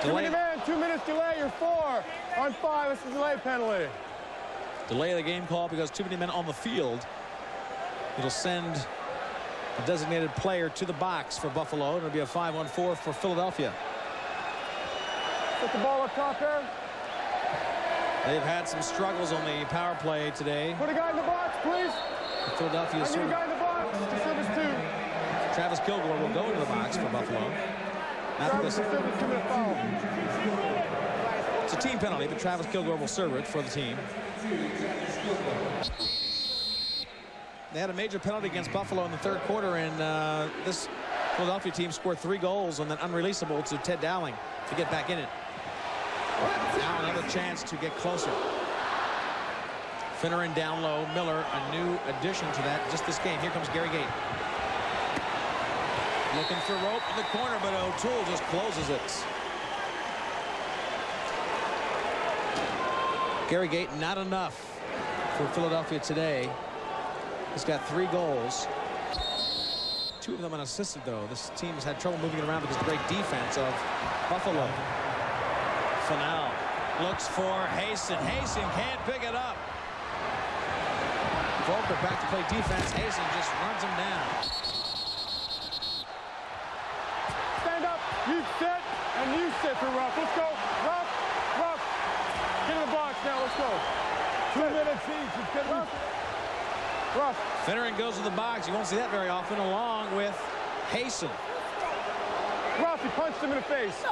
Too many men. 2 minutes delay. You're 4 on 5. It's a delay penalty. Delay the game call because too many men on the field. It'll send a designated player to the box for Buffalo. It'll be a 5-on-4 for Philadelphia. Put the ball up top here. They've had some struggles on the power play today. Put a guy in the box, please. Philadelphia. I need a guy in the box. To service 2. Travis Kilgore will go into the box for Buffalo. Travis will serve a 2-minute foul. It's a team penalty, but Travis Kilgore will serve it for the team. They had a major penalty against Buffalo in the third quarter, and this Philadelphia team scored 3 goals and then unreleasable to Ted Dowling to get back in it. Now another chance to get closer. Finneran down low. Miller, a new addition to that just this game. Here comes Gary Gait. Looking for rope in the corner, but O'Toole just closes it. Gary Gait, not enough for Philadelphia today. He's got 3 goals. 2 of them unassisted, though. This team has had trouble moving it around because of the great defense of Buffalo. Fennell looks for Hayson. Hayson can't pick it up. Volker back to play defense. Hayson just runs him down. Stand up. You sit, and you sit for Ruff. Let's go. Ruff. Ruff. Get in the box now. Let's go. 2 minutes each. It's getting... Rough. Finneran goes to the box. You won't see that very often, along with Hasten. Rough, he punched him in the face.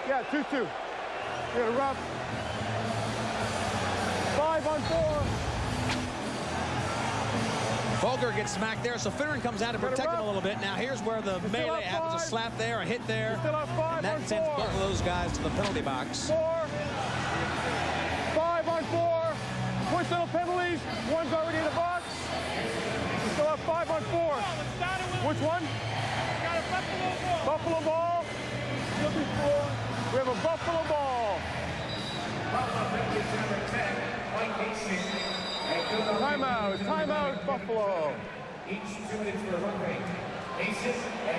Yeah, 2-2. You got a rough. 5-on-4. Boger gets smacked there, so Finneran comes out to protect him a little bit. Now here's where the melee happens, a slap there, a hit there, and that sends both of those guys to the penalty box. 5-on-4. Twitch little penalties. One's already in the box. We still have 5-on-4. Which one? Buffalo ball. We have a Buffalo ball. Timeout, Buffalo.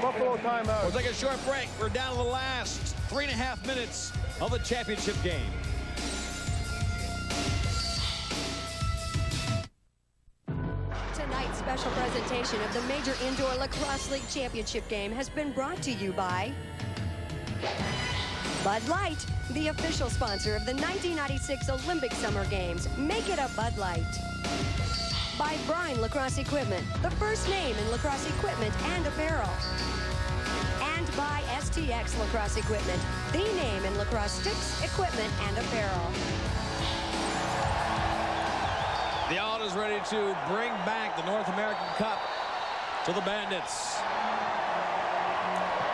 Buffalo timeout. We'll take a short break. We're down to the last 3.5 minutes of the championship game. Tonight's special presentation of the Major Indoor Lacrosse League Championship game has been brought to you by Bud Light, the official sponsor of the 1996 Olympic Summer Games. Make it a Bud Light. By Brine Lacrosse Equipment, the first name in lacrosse equipment and apparel. And by STX Lacrosse Equipment, the name in lacrosse sticks, equipment, and apparel. The Alt is ready to bring back the North American Cup to the Bandits.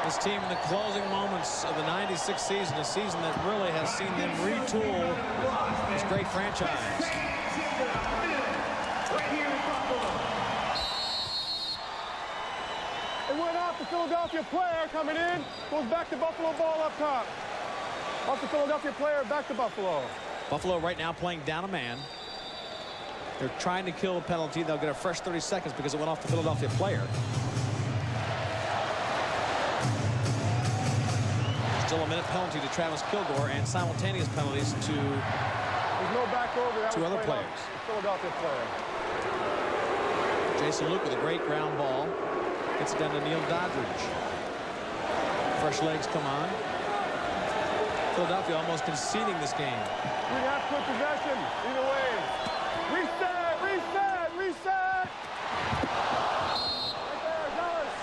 This team in the closing moments of the '96 season, a season that really has seen them retool this great franchise. It went off the Philadelphia player coming in. Goes back to Buffalo ball up top. Off the Philadelphia player, back to Buffalo. Buffalo right now playing down a man. They're trying to kill a penalty. They'll get a fresh 30 seconds because it went off the Philadelphia player. Still a minute penalty to Travis Kilgore and simultaneous penalties to There's no back over. That two other players. Philadelphia player. Jason Luke with a great ground ball. Gets it down to Neil Doddridge. Fresh legs come on. Philadelphia almost conceding this game. 3.5 quick possession. Either way. Reset! Reset! Reset! Right there, Dallas.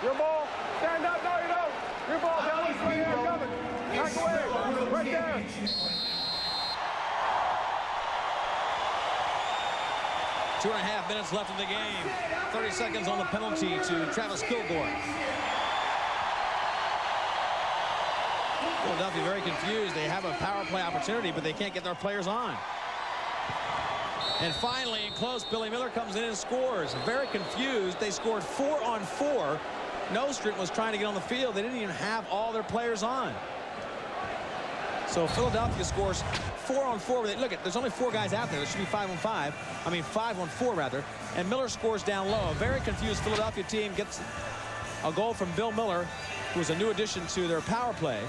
Your ball. Stand up. No, you don't. Your ball, Dallas. Right there, coming. Back away. Right there. Two and a half minutes left in the game. 30 seconds on the penalty to Travis Kilgore. Philadelphia very confused. They have a power play opportunity, but they can't get their players on. And finally, in close, Billy Miller comes in and scores. Very confused. They scored 4-on-4. Nostrand was trying to get on the field. They didn't even have all their players on. So Philadelphia scores 4-on-4. Look, there's only 4 guys out there. There should be 5-on-5. I mean, 5-on-4, rather. And Miller scores down low. A very confused Philadelphia team gets a goal from Bill Miller, who was a new addition to their power play.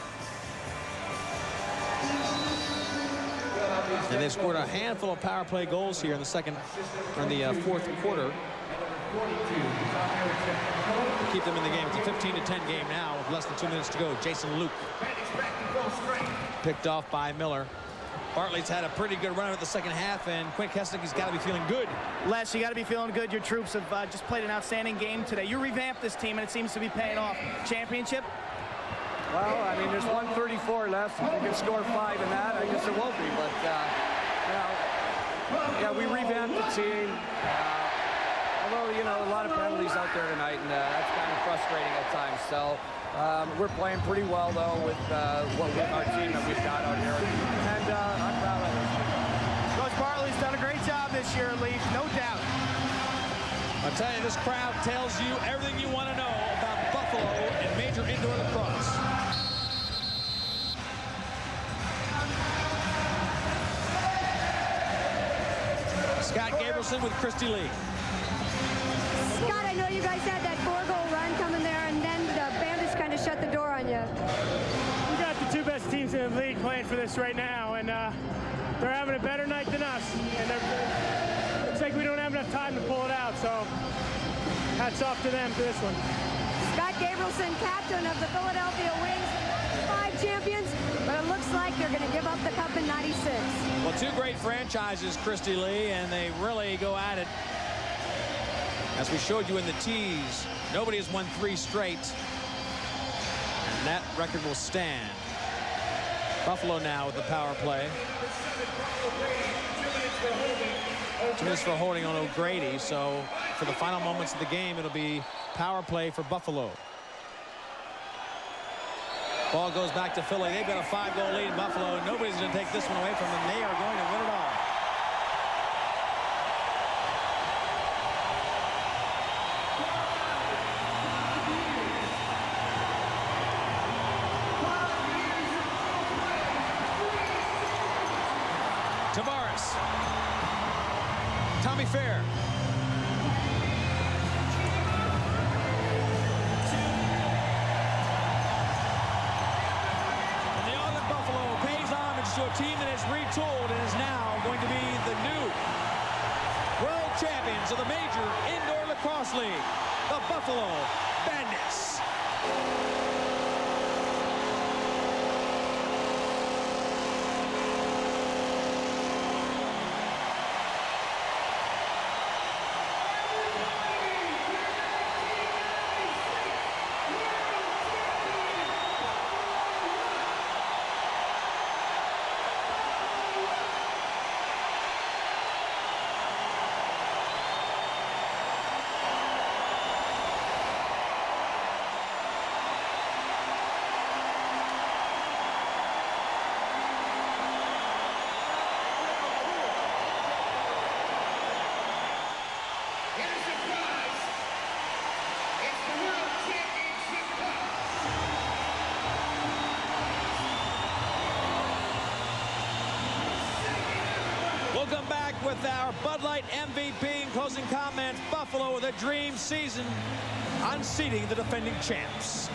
And they've scored a handful of power play goals here in the fourth quarter. To keep them in the game. It's a 15-10 game now with less than 2 minutes to go. Jason Luke picked off by Miller. Bartley's had a pretty good run of it the second half, and Quint Kesnick's got to be feeling good. Les, you got to be feeling good. Your troops have just played an outstanding game today. You revamped this team, and it seems to be paying off. Championship? Well, I mean, there's 134 left. If you can score 5 in that, I guess it won't be. But, yeah, we revamped the team. Although, you know, a lot of penalties out there tonight, and that's kind of frustrating at times. So we're playing pretty well, though, with our team that we've got out here. And I'm proud of it. Coach Bartley's done a great job this year, Leaf, no doubt. I'll tell you, this crowd tells you everything you want to know about Buffalo and Major Indoor Lacrosse. Scott Gabrielson with Christy Lee. Scott, I know you guys had that 4-goal run coming there, and then the Bandits kind of shut the door on you. We got the 2 best teams in the league playing for this right now, and they're having a better night than us. And it looks like we don't have enough time to pull it out, so hats off to them for this one. Scott Gabrielson, captain of the Philadelphia Wings, 5 champions, but it looks like they're going to give up the cup in '96. Well, 2 great franchises, Christy Lee, and they really go at it As we showed you in the tease, nobody has won 3 straight. And that record will stand. Buffalo now with the power play. 2 minutes for holding on O'Grady. So for the final moments of the game, it'll be power play for Buffalo. Ball goes back to Philly. They've got a 5-goal lead in Buffalo. Nobody's going to take this one away from them. They are going to win it all. Tavares. Tommy Fair. To a team that has retooled and is now going to be the new world champions of the major indoor lacrosse league, the Buffalo Bandits. We'll come back with our Bud Light MVP and closing comments. Buffalo with a dream season, unseating the defending champs.